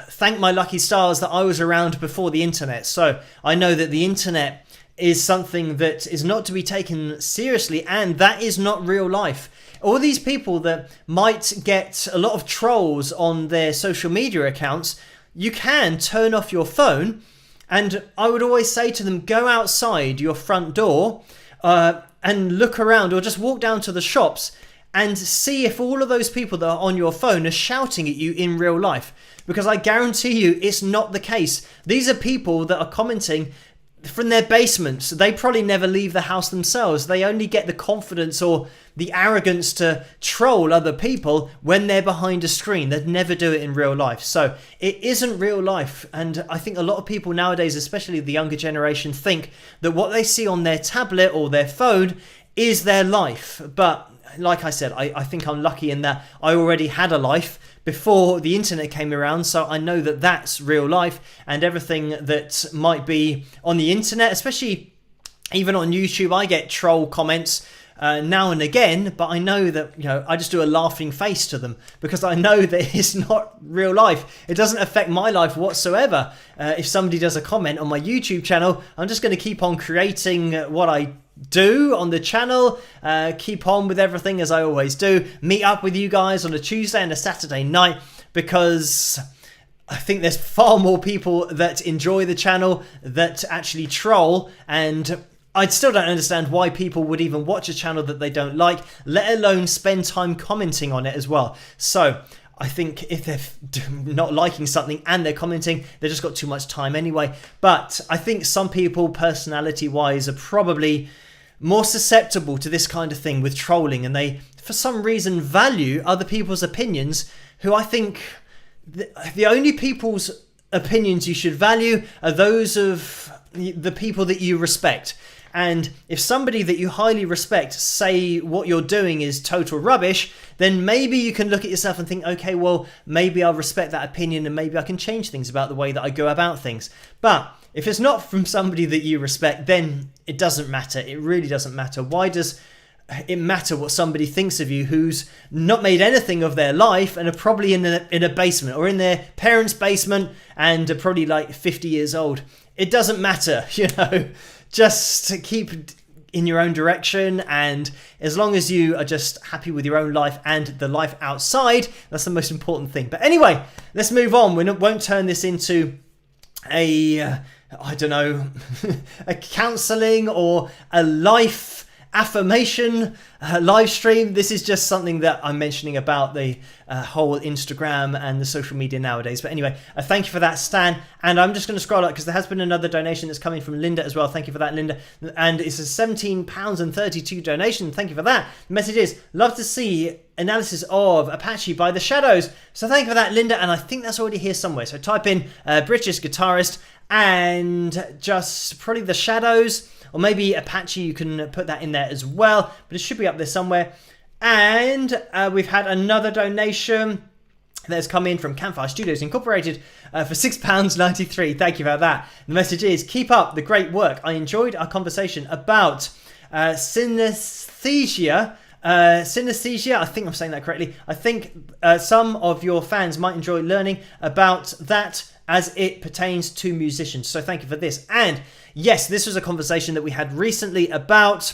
thank my lucky stars that I was around before the internet. So I know that the internet is something that is not to be taken seriously, and that is not real life. All these people that might get a lot of trolls on their social media accounts, you can turn off your phone, and I would always say to them, go outside your front door and look around, or just walk down to the shops and see if all of those people that are on your phone are shouting at you in real life. Because I guarantee you it's not the case. These are people that are commenting from their basements. They probably never leave the house themselves. They only get the confidence or the arrogance to troll other people when they're behind a screen. They'd never do it in real life. So it isn't real life. And I think a lot of people nowadays, especially the younger generation, think that what they see on their tablet or their phone is their life. But like I said, I think I'm lucky in that I already had a life before the internet came around, so I know that that's real life, and everything that might be on the internet, especially even on YouTube, I get troll comments now and again, but I know that, you know, I just do a laughing face to them because I know that it's not real life. It doesn't affect my life whatsoever. If somebody does a comment on my YouTube channel, I'm just going to keep on creating what I do on the channel, keep on with everything as I always do, meet up with you guys on a Tuesday and a Saturday night, because I think there's far more people that enjoy the channel that actually troll, and I still don't understand why people would even watch a channel that they don't like, let alone spend time commenting on it as well. So I think if they're not liking something and they're commenting, they've just got too much time anyway. But I think some people, personality-wise, are probably more susceptible to this kind of thing with trolling, and they, for some reason, value other people's opinions, who I think the only people's opinions you should value are those of the people that you respect. And if somebody that you highly respect say what you're doing is total rubbish, then maybe you can look at yourself and think, okay, well, maybe I'll respect that opinion and maybe I can change things about the way that I go about things. But if it's not from somebody that you respect, then it doesn't matter. It really doesn't matter. Why does it matter what somebody thinks of you who's not made anything of their life and are probably in a basement or in their parents' basement and are probably like 50 years old? It doesn't matter, you know. Just keep in your own direction, and as long as you are just happy with your own life and the life outside, that's the most important thing. But anyway, let's move on. We won't turn this into I don't know, a counseling or a life affirmation live stream. This is just something that I'm mentioning about the whole Instagram and the social media nowadays. But anyway, thank you for that, Stan. And I'm just going to scroll up because there has been another donation that's coming from Linda as well. Thank you for that, Linda. And it's a £17.32 donation. Thank you for that. The message is, love to see analysis of Apache by The Shadows. So thank you for that, Linda. And I think that's already here somewhere. So type in British guitarist and just probably The Shadows. Or maybe Apache, you can put that in there as well. But it should be up there somewhere. And we've had another donation that's come in from Campfire Studios Incorporated for £6.93. Thank you for that. The message is, keep up the great work. I enjoyed our conversation about synesthesia. Synesthesia, I think I'm saying that correctly. I think some of your fans might enjoy learning about that as it pertains to musicians. So thank you for this. And yes, this was a conversation that we had recently about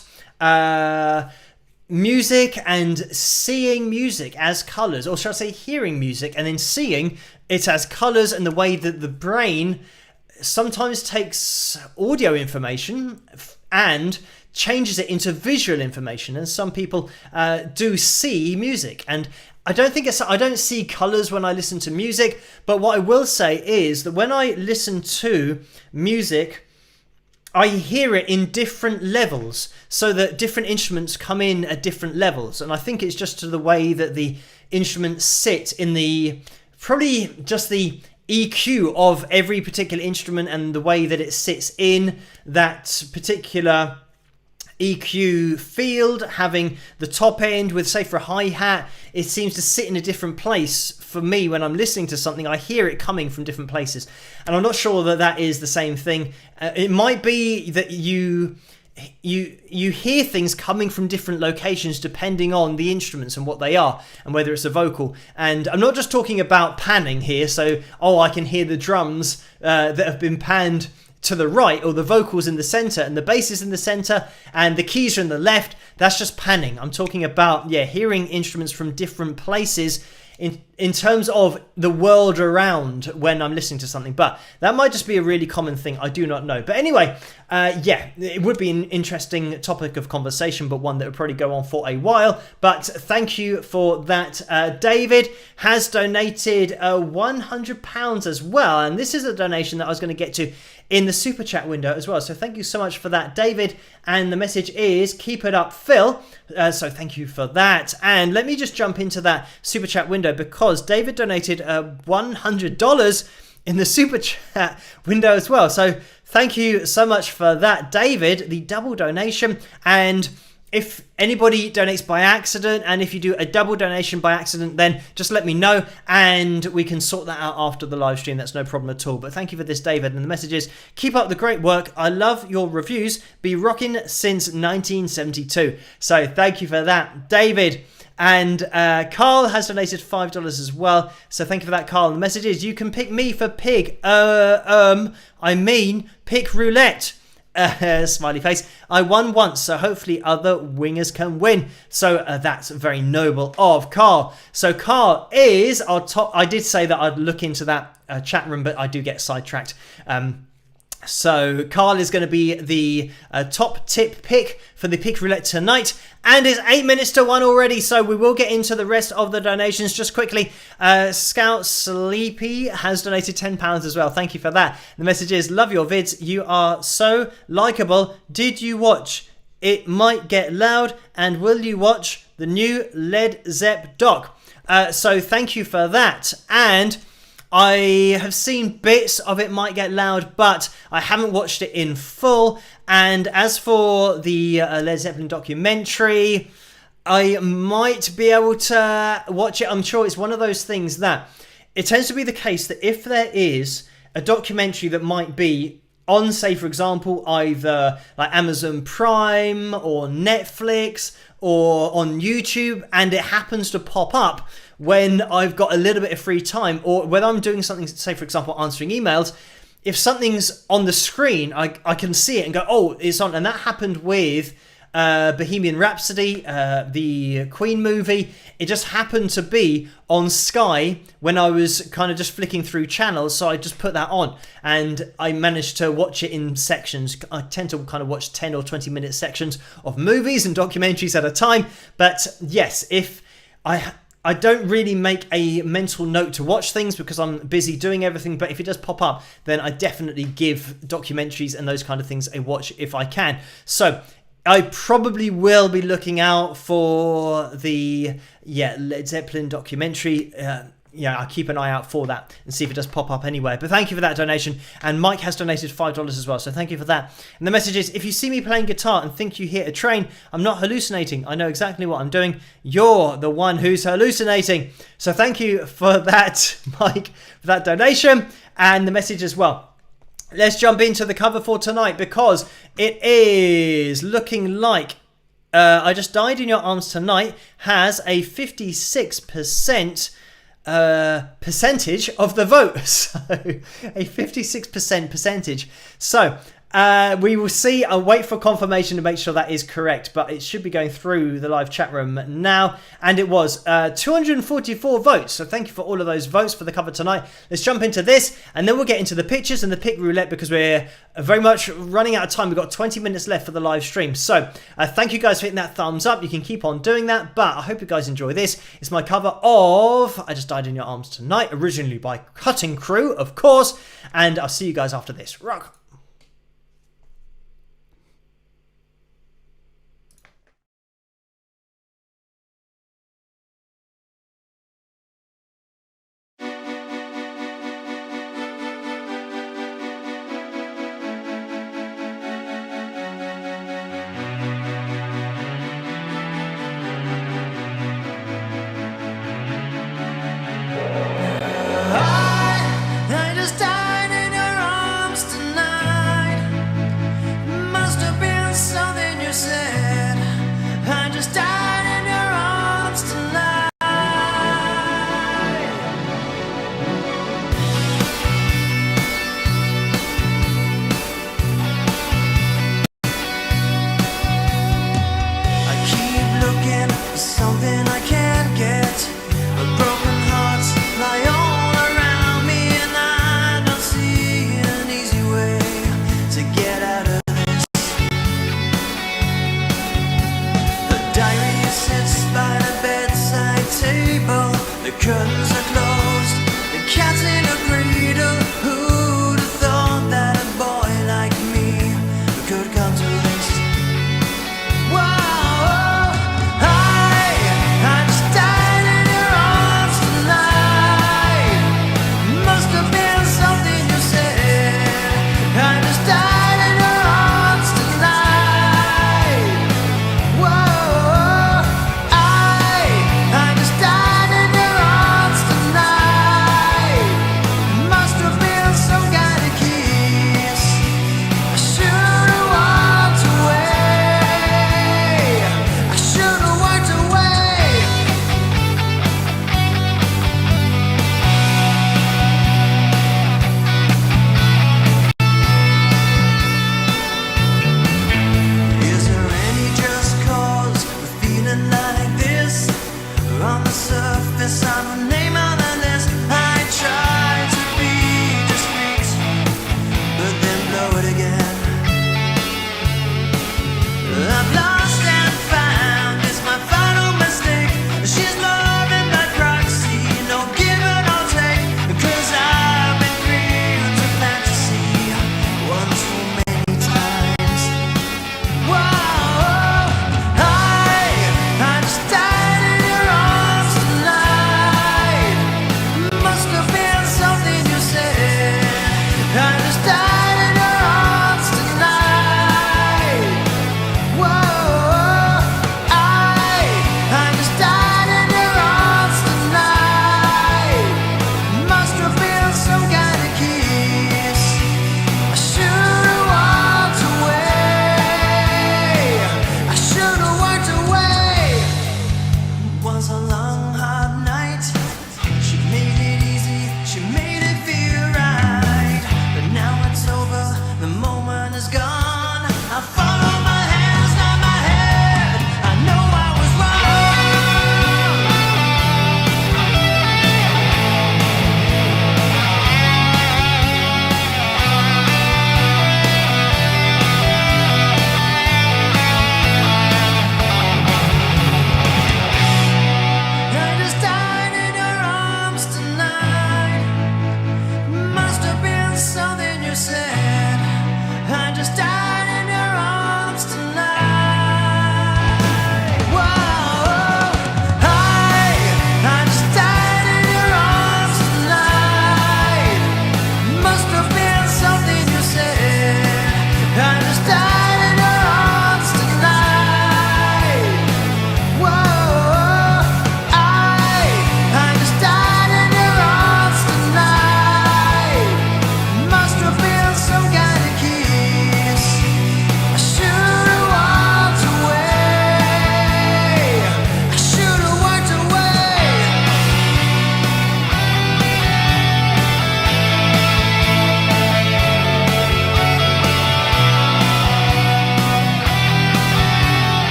music and seeing music as colours, or shall I say hearing music and then seeing it as colours, and the way that the brain sometimes takes audio information and changes it into visual information. And some people do see music, and I don't see colours when I listen to music, but what I will say is that when I listen to music, I hear it in different levels, so that different instruments come in at different levels. And I think it's just to the way that the instruments sit in probably just the EQ of every particular instrument, and the way that it sits in that particular EQ field, having the top end with, say, for a hi-hat, it seems to sit in a different place for me when I'm listening to something. I hear it coming from different places, and I'm not sure that that is the same thing. It might be that you hear things coming from different locations depending on the instruments and what they are, and whether it's a vocal. And I'm not just talking about panning here, so I can hear the drums that have been panned to the right, or the vocals in the center and the bass is in the center and the keys are in the left. That's just panning. I'm talking about hearing instruments from different places in terms of the world around when I'm listening to something. But that might just be a really common thing. I do not know. But anyway, it would be an interesting topic of conversation, but one that would probably go on for a while. But thank you for that. David has donated £100 as well. And this is a donation that I was going to get to in the super chat window as well. So thank you so much for that, David. And the message is, keep it up, Phil. So thank you for that. And let me just jump into that super chat window, because David donated $100 in the super chat window as well. So thank you so much for that, David, the double donation. And if anybody donates by accident, and if you do a double donation by accident, then just let me know and we can sort that out after the live stream. That's no problem at all. But thank you for this, David. And the message is, keep up the great work. I love your reviews. Be rocking since 1972. So thank you for that, David. And Carl has donated $5 as well. So thank you for that, Carl. And the message is, you can pick me for pig. Pick roulette. Smiley face. I won once, so hopefully other wingers can win. So that's very noble of Carl. So Carl is our top. I did say that I'd look into that chat room, but I do get sidetracked. So Carl is going to be the top tip pick for the pick roulette tonight, and it's 8 minutes to 1 already, so we will get into the rest of the donations just quickly. Scout Sleepy has donated £10 as well. Thank you for that. The message is, love your vids. You are so likable. Did you watch It Might Get Loud, and will you watch the new Led Zepp doc? So thank you for that. And I have seen bits of It Might Get Loud, but I haven't watched it in full. And as for the Led Zeppelin documentary, I might be able to watch it. I'm sure it's one of those things that it tends to be the case that if there is a documentary that might be on, say, for example, either like Amazon Prime or Netflix or on YouTube, and it happens to pop up when I've got a little bit of free time, or when I'm doing something, say, for example, answering emails, if something's on the screen, I can see it and go, oh, it's on. And that happened with Bohemian Rhapsody, the Queen movie. It just happened to be on Sky when I was kind of just flicking through channels, so I just put that on and I managed to watch it in sections. I tend to kind of watch 10 or 20 minute sections of movies and documentaries at a time, but yes, if I don't really make a mental note to watch things because I'm busy doing everything, but if it does pop up, then I definitely give documentaries and those kind of things a watch if I can. So I probably will be looking out for the Led Zeppelin documentary. I'll keep an eye out for that and see if it does pop up anywhere. But thank you for that donation. And Mike has donated $5 as well, so thank you for that. And the message is, if you see me playing guitar and think you hear a train, I'm not hallucinating. I know exactly what I'm doing. You're the one who's hallucinating. So thank you for that, Mike, for that donation and the message as well. Let's jump into the cover for tonight because it is looking like I Just Died in Your Arms Tonight has a 56% percentage of the vote. So a 56% percentage. So we will see. I'll wait for confirmation to make sure that is correct, but it should be going through the live chat room now. And it was 244 votes. So thank you for all of those votes for the cover tonight. Let's jump into this and then we'll get into the pictures and the pick roulette because we're very much running out of time. We've got 20 minutes left for the live stream. So thank you guys for hitting that thumbs up. You can keep on doing that, but I hope you guys enjoy this. It's my cover of I Just Died in Your Arms Tonight, originally by Cutting Crew, of course. And I'll see you guys after this. Rock. I just died in your arms tonight.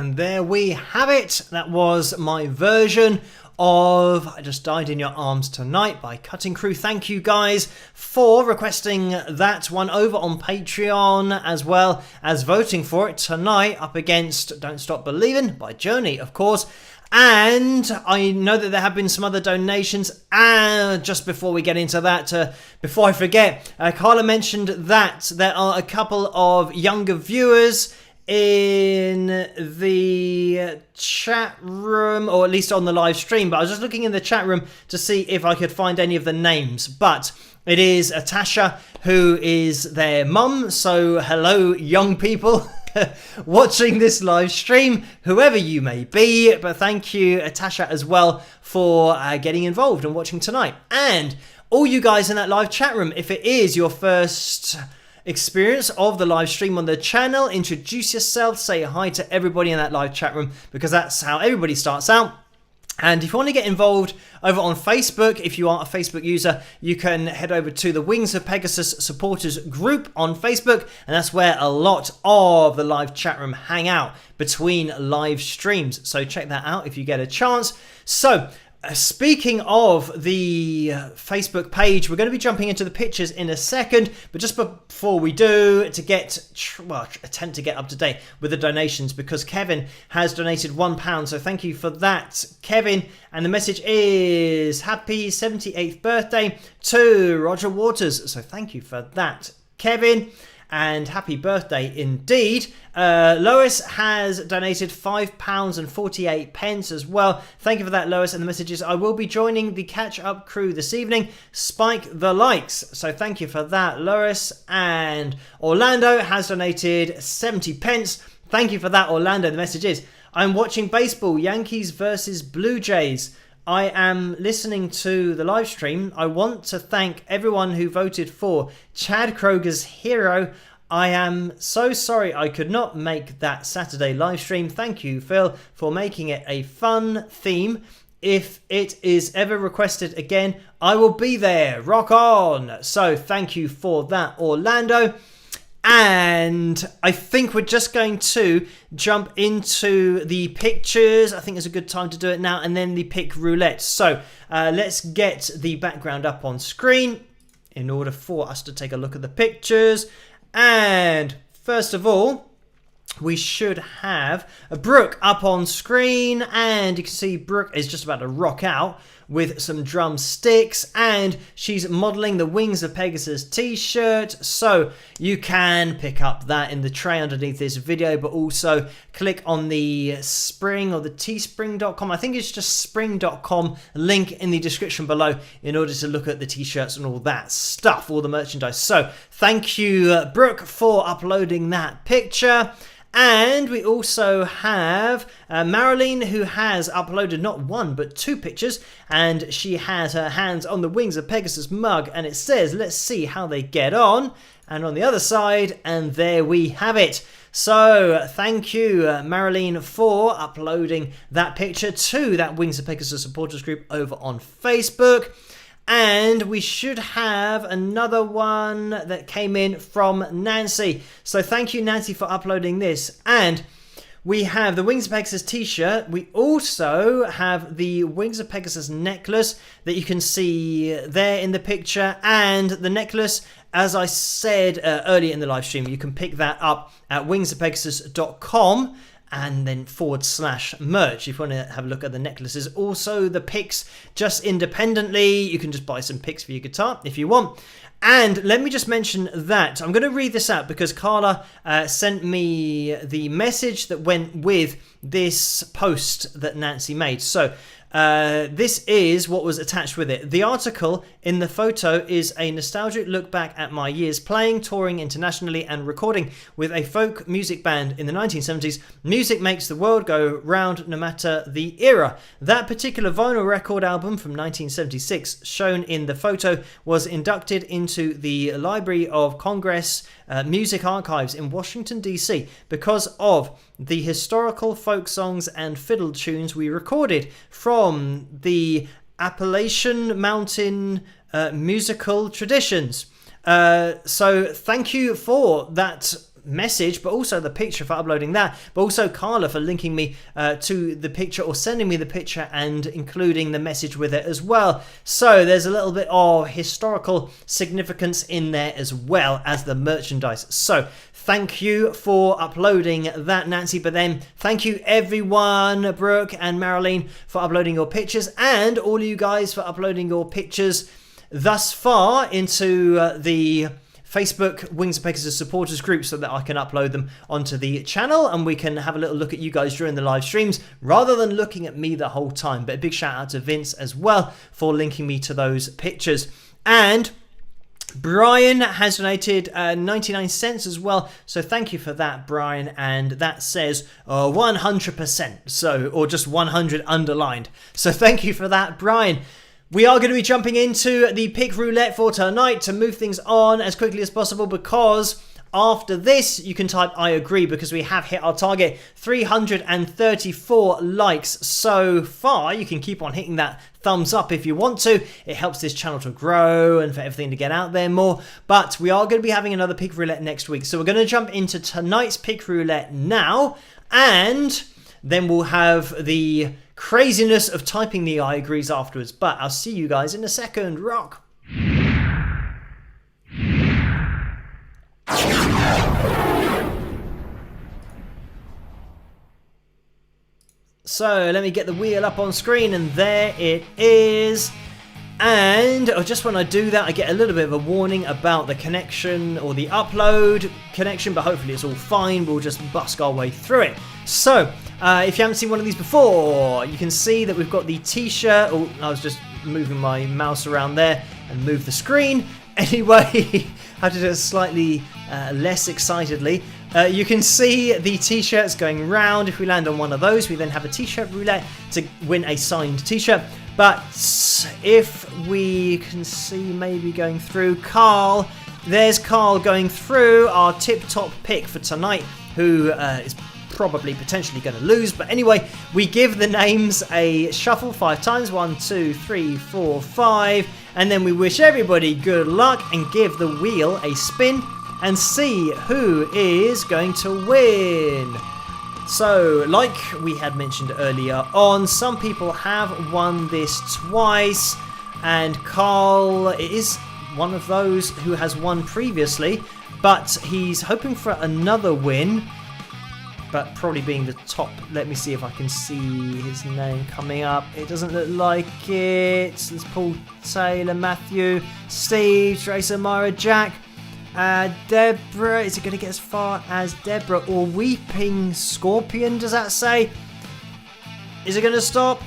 And there we have it. That was my version of I Just Died in Your Arms Tonight by Cutting Crew. Thank you guys for requesting that one over on Patreon, as well as voting for it tonight up against Don't Stop Believin' by Journey, of course. And I know that there have been some other donations. And just before we get into that, before I forget, Carla mentioned that there are a couple of younger viewers in the chat room, or at least on the live stream, but I was just looking in the chat room to see if I could find any of the names. But it is Tasha, who is their mum. So hello, young people watching this live stream, whoever you may be. But thank you, Tasha, as well, for getting involved and watching tonight. And all you guys in that live chat room, if it is your first experience of the live stream on the channel, introduce yourself, say hi to everybody in that live chat room, because that's how everybody starts out. And if you want to get involved over on Facebook, if you are a Facebook user, you can head over to the Wings of Pegasus supporters group on Facebook, and that's where a lot of the live chat room hang out between live streams. So check that out if you get a chance. So speaking of the Facebook page, we're going to be jumping into the pictures in a second, but just before we do, attempt to get up to date with the donations, because Kevin has donated £1, so thank you for that, Kevin. And the message is happy 78th birthday to Roger Waters, so thank you for that, Kevin. And happy birthday indeed. Lois has donated £5.48 as well. Thank you for that, Lois. And the message is, I will be joining the catch-up crew this evening. Spike the likes. So thank you for that, Lois. And Orlando has donated 70 pence. Thank you for that, Orlando. The message is, I'm watching baseball, Yankees versus Blue Jays. I am listening to the live stream. I want to thank everyone who voted for Chad Kroger's hero. I am so sorry I could not make that Saturday live stream. Thank you, Phil, for making it a fun theme. If it is ever requested again, I will be there. Rock on. So thank you for that, Orlando. And I think we're just going to jump into the pictures. I think it's a good time to do it now, and then the pick roulette. So let's get the background up on screen in order for us to take a look at the pictures. And first of all, we should have Brooke up on screen, and you can see Brooke is just about to rock out with some drumsticks, and she's modeling the Wings of Pegasus t-shirt. So you can pick up that in the tray underneath this video, but also click on the Spring or the teespring.com. I think it's just spring.com link in the description below in order to look at the t-shirts and all that stuff, all the merchandise. So thank you, Brooke, for uploading that picture. And we also have Marilyn, who has uploaded not one but two pictures, and she has her hands on the Wings of Pegasus mug, and it says, let's see how they get on. And on the other side, and there we have it. So thank you, Marilyn, for uploading that picture to that Wings of Pegasus supporters group over on Facebook. And we should have another one that came in from Nancy. So thank you, Nancy, for uploading this. And we have the Wings of Pegasus t-shirt. We also have the Wings of Pegasus necklace that you can see there in the picture. And the necklace, as I said earlier in the live stream, you can pick that up at wingsofpegasus.com. and then /merch if you want to have a look at the necklaces. Also the picks just independently. You can just buy some picks for your guitar if you want. And let me just mention that I'm going to read this out because Carla sent me the message that went with this post that Nancy made. So this is what was attached with it. The article in the photo is a nostalgic look back at my years playing, touring internationally and recording with a folk music band in the 1970s. Music makes the world go round no matter the era. That particular vinyl record album from 1976 shown in the photo was inducted into the Library of Congress Music Archives in Washington, D.C. because of the historical folk songs and fiddle tunes we recorded from the Appalachian Mountain musical traditions. So thank you for that message, but also the picture for uploading that, but also Carla for linking me to the picture or sending me the picture and including the message with it as well. So there's a little bit of historical significance in there as well as the merchandise. So thank you for uploading that, Nancy. But then thank you everyone, Brooke and Marilyn, for uploading your pictures, and all of you guys for uploading your pictures thus far into the Facebook Wings of Pegasus supporters group so that I can upload them onto the channel and we can have a little look at you guys during the live streams rather than looking at me the whole time. But a big shout out to Vince as well for linking me to those pictures. And Brian has donated 99 cents as well, so thank you for that, Brian. And that says 100%, so, or just 100 underlined, so thank you for that, Brian. We are going to be jumping into the pick roulette for tonight to move things on as quickly as possible, because after this you can type I agree, because we have hit our target 334 likes so far. You can keep on hitting that thumbs up if you want to. It helps this channel to grow and for everything to get out there more. But we are going to be having another pick roulette next week, so we're going to jump into tonight's pick roulette now, and then we'll have the craziness of typing the I agrees afterwards. But I'll see you guys in a second. Rock. So let me get the wheel up on screen, and there it is. And just when I do that, I get a little bit of a warning about the connection or the upload connection, but hopefully it's all fine. We'll just busk our way through it. So if you haven't seen one of these before, you can see that we've got the t-shirt. Oh, I was just moving my mouse around there and move the screen. Anyway, I have to do it slightly less excitedly. You can see the t-shirts going round. If we land on one of those, we then have a t-shirt roulette to win a signed t-shirt. But if we can see maybe going through Carl, there's Carl going through, our tip-top pick for tonight, who is probably potentially going to lose. But anyway, we give the names a shuffle 5 times, 1, 2, 3, 4, 5, and then we wish everybody good luck and give the wheel a spin and see who is going to win. So, like we had mentioned earlier on, some people have won this twice, and Carl is one of those who has won previously, but he's hoping for another win, but probably being the top. Let me see if I can see his name coming up. It doesn't look like it. There's Paul, Taylor, Matthew, Steve, Tracer, Myra, Jack, Deborah. Is it going to get as far as Deborah or Weeping Scorpion? Does that say? Is it going to stop?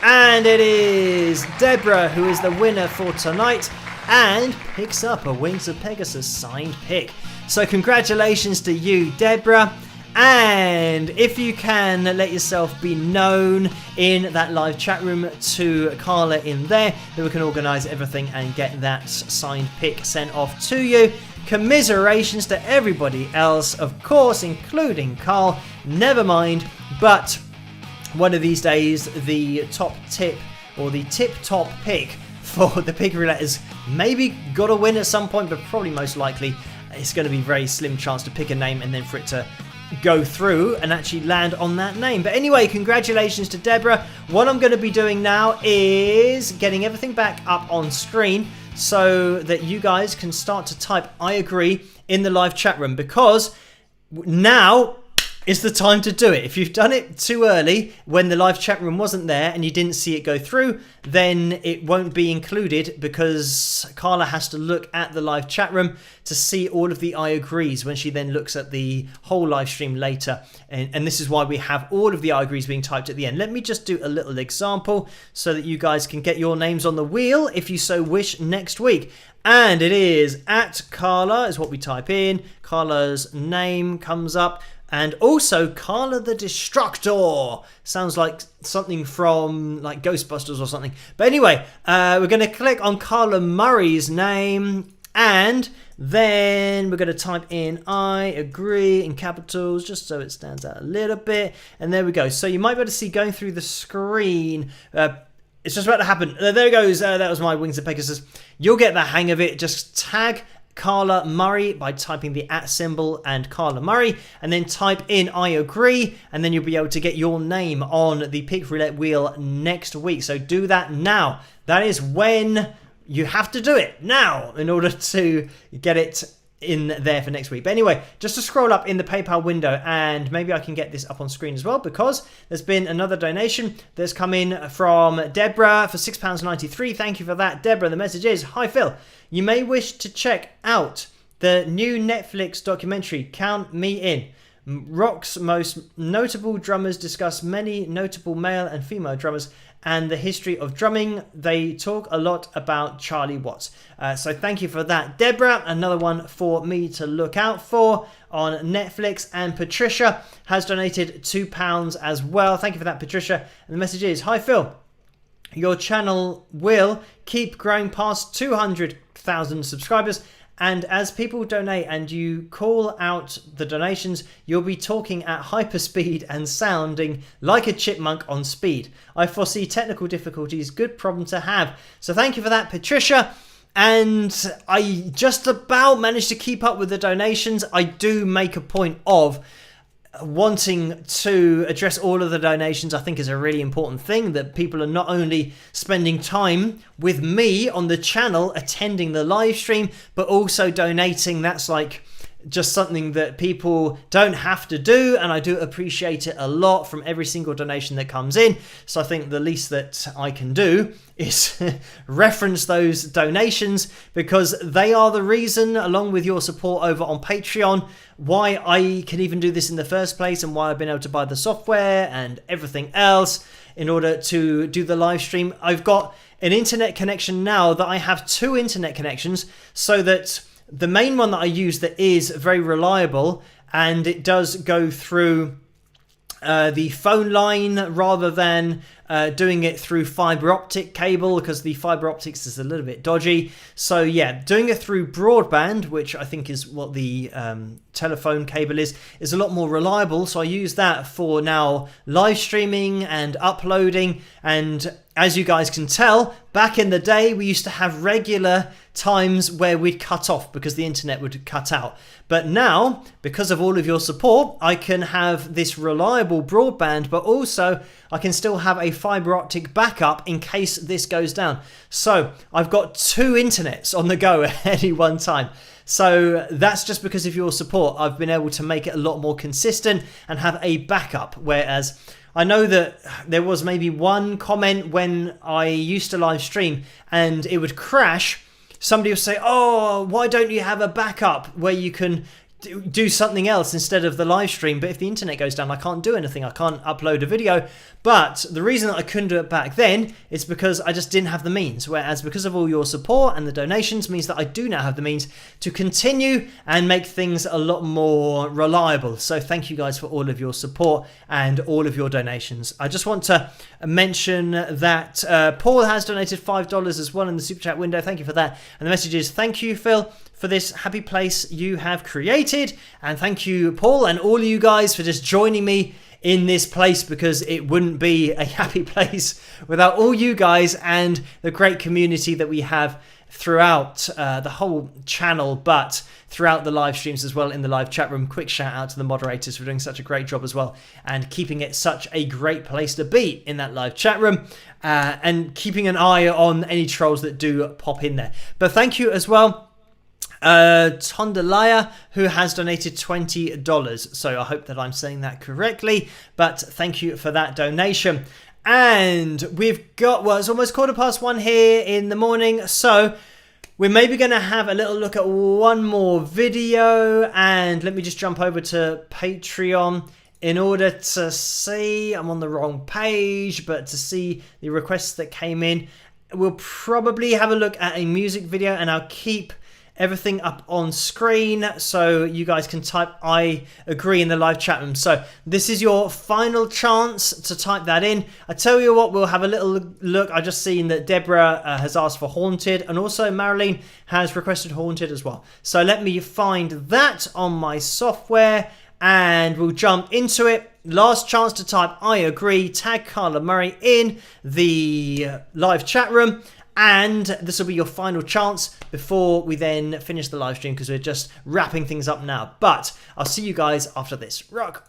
And it is Deborah who is the winner for tonight and picks up a Wings of Pegasus signed pick. So congratulations to you, Deborah. And if you can let yourself be known in that live chat room to Carla in there, then we can organise everything and get that signed pick sent off to you. Commiserations to everybody else, of course, including Carl. Never mind, but one of these days, the top tip or the tip-top pick for the pick roulette is maybe got to win at some point, but probably most likely it's going to be very slim chance to pick a name and then for it to go through and actually land on that name. But anyway, congratulations to Deborah. What I'm going to be doing now is getting everything back up on screen so that you guys can start to type I agree in the live chat room, because now is the time to do it. If you've done it too early when the live chat room wasn't there and you didn't see it go through, then it won't be included, because Carla has to look at the live chat room to see all of the I agrees when she then looks at the whole live stream later. And this is why we have all of the I agrees being typed at the end. Let me just do a little example so that you guys can get your names on the wheel if you so wish next week. And it is at Carla is what we type in. Carla's name comes up. And also Carla the Destructor. Sounds like something from like Ghostbusters or something. But anyway, we're going to click on Carla Murray's name. And then we're going to type in I agree in capitals just so it stands out a little bit. And there we go. So you might be able to see going through the screen. It's just about to happen. There it goes. That was my Wings of Pegasus. You'll get the hang of it. Just tag Carla Murray by typing the @ symbol and Carla Murray, and then type in I agree, and then you'll be able to get your name on the Pick Roulette wheel next week. So do that now. That is when you have to do it, now, in order to get it in there for next week. But anyway, just to scroll up in the PayPal window, and maybe I can get this up on screen as well, because there's been another donation that's come in from Deborah for £6.93. Thank you for that, Deborah. The message is, hi Phil, you may wish to check out the new Netflix documentary, Count Me In. Rock's most notable drummers discuss many notable male and female drummers and the history of drumming. They talk a lot about Charlie Watts. So thank you for that, Deborah. Another one for me to look out for on Netflix. And Patricia has donated £2 as well. Thank you for that, Patricia. And the message is, hi Phil, your channel will keep growing past 200,000 subscribers. And as people donate and you call out the donations, you'll be talking at hyperspeed and sounding like a chipmunk on speed. I foresee technical difficulties, good problem to have. So thank you for that, Patricia. And I just about managed to keep up with the donations. I do make a point of wanting to address all of the donations. I think is a really important thing, that people are not only spending time with me on the channel attending the live stream, but also donating. That's like just something that people don't have to do, and I do appreciate it a lot from every single donation that comes in. So I think the least that I can do is reference those donations, because they are the reason, along with your support over on Patreon, why I can even do this in the first place, and why I've been able to buy the software and everything else in order to do the live stream. I've got an internet connection now that I have 2 internet connections, so that the main one that I use that is very reliable, and it does go through the phone line rather than doing it through fiber optic cable, because the fiber optics is a little bit dodgy. So yeah, doing it through broadband, which I think is what the telephone cable is a lot more reliable. So I use that for now live streaming and uploading. And as you guys can tell, back in the day we used to have regular times where we'd cut off because the internet would cut out. But now, because of all of your support, I can have this reliable broadband, but also I can still have a fiber optic backup in case this goes down. So I've got 2 internets on the go at any one time. So that's just because of your support. I've been able to make it a lot more consistent and have a backup. Whereas I know that there was maybe one comment when I used to live stream and it would crash. Somebody would say, oh, why don't you have a backup where you can do something else instead of the live stream? But if the internet goes down, I can't do anything. I can't upload a video. But the reason that I couldn't do it back then is because I just didn't have the means. Whereas because of all your support and the donations means that I do now have the means to continue and make things a lot more reliable. So thank you guys for all of your support and all of your donations. I just want to mention that Paul has donated $5 as well in the super chat window. Thank you for that. And the message is, thank you, Phil, for this happy place you have created. And thank you, Paul, and all of you guys for just joining me in this place, because it wouldn't be a happy place without all you guys and the great community that we have throughout the whole channel, but throughout the live streams as well in the live chat room. Quick shout out to the moderators for doing such a great job as well, and keeping it such a great place to be in that live chat room, and keeping an eye on any trolls that do pop in there. But thank you as well, Tondalaya, who has donated $20. So I hope that I'm saying that correctly, but thank you for that donation. And we've got, well, it's almost 1:15 here in the morning, so we're maybe going to have a little look at one more video. And let me just jump over to Patreon in order to see, I'm on the wrong page, but to see the requests that came in. We'll probably have a look at a music video, and I'll keep everything up on screen so you guys can type I agree in the live chat room. So this is your final chance to type that in. I tell you what, we'll have a little look. I just seen that Deborah has asked for Haunted, and also Marilyn has requested Haunted as well. So let me find that on my software and we'll jump into it. Last chance to type I agree, tag Carla Murray in the live chat room. And this will be your final chance before we then finish the live stream, because we're just wrapping things up now. But I'll see you guys after this. Rock!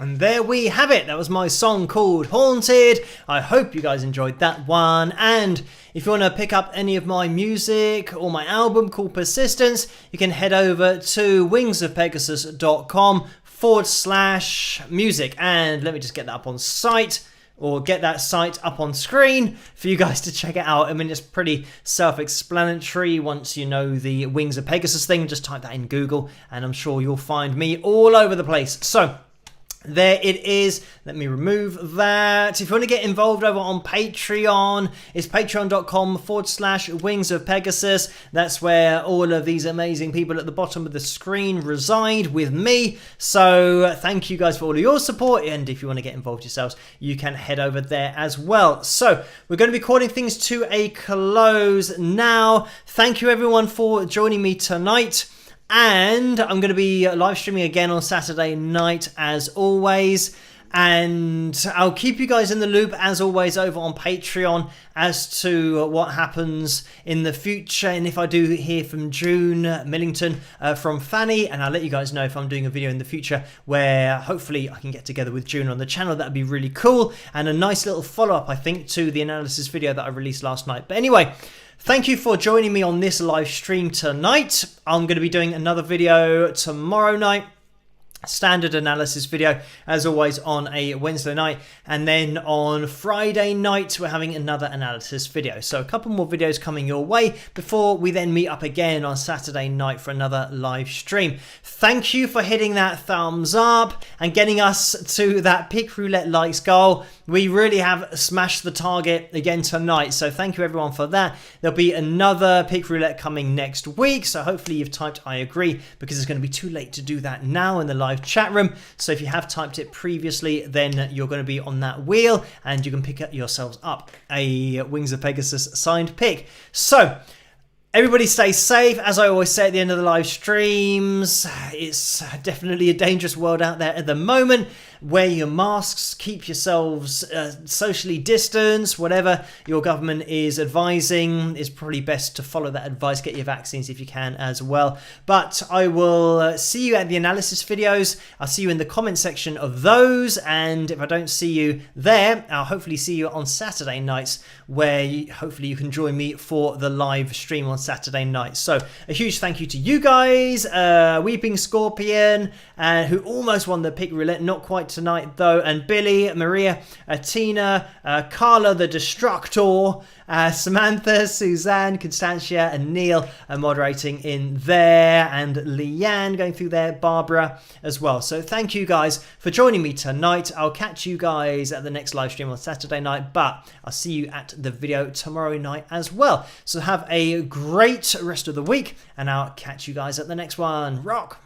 And there we have it. That was my song called Haunted. I hope you guys enjoyed that one. And if you want to pick up any of my music or my album called Persistence, you can head over to wingsofpegasus.com/music. And let me just get that up on site, or get that site up on screen for you guys to check it out. I mean, it's pretty self-explanatory once you know the Wings of Pegasus thing. Just type that in Google and I'm sure you'll find me all over the place. So There it is. Let me remove that. If you want to get involved over on Patreon, it's patreon.com/Wings of Pegasus. That's where all of these amazing people at the bottom of the screen reside with me. So thank you guys for all of your support. And if you want to get involved yourselves, you can head over there as well. So we're going to be calling things to a close now. Thank you everyone for joining me tonight. And I'm going to be live streaming again on Saturday night as always. And I'll keep you guys in the loop as always over on Patreon as to what happens in the future. And if I do hear from June Millington from Fanny, and I'll let you guys know if I'm doing a video in the future where hopefully I can get together with June on the channel. That'd be really cool. And a nice little follow-up, I think, to the analysis video that I released last night. But anyway, thank you for joining me on this live stream tonight. I'm going to be doing another video tomorrow night. Standard analysis video as always on a Wednesday night, and then on Friday night we're having another analysis video. So a couple more videos coming your way before we then meet up again on Saturday night for another live stream. Thank you for hitting that thumbs up and getting us to that Pick Roulette likes goal. We really have smashed the target again tonight, so thank you everyone for that. There'll be another Pick Roulette coming next week, so hopefully you've typed I agree, because it's going to be too late to do that now in the live chat room. So if you have typed it previously, then you're going to be on that wheel and you can pick yourselves up a Wings of Pegasus signed pick. So everybody stay safe. As I always say at the end of the live streams, it's definitely a dangerous world out there at the moment. Wear your masks, keep yourselves socially distanced, whatever your government is advising. It's probably best to follow that advice. Get your vaccines if you can as well. But I will see you at the analysis videos. I'll see you in the comment section of those. And if I don't see you there, I'll hopefully see you on Saturday nights, where hopefully you can join me for the live stream on Saturday night. So a huge thank you to you guys, Weeping Scorpion, who almost won the Pick Roulette, not quite tonight though, and Billy, Maria, Tina, Carla the Destructor, Samantha, Suzanne, Constantia and Neil are moderating in there, and Leanne going through there, Barbara as well. So thank you guys for joining me tonight. I'll catch you guys at the next live stream on Saturday night, but I'll see you at the video tomorrow night as well. So have a great rest of the week, and I'll catch you guys at the next one. Rock!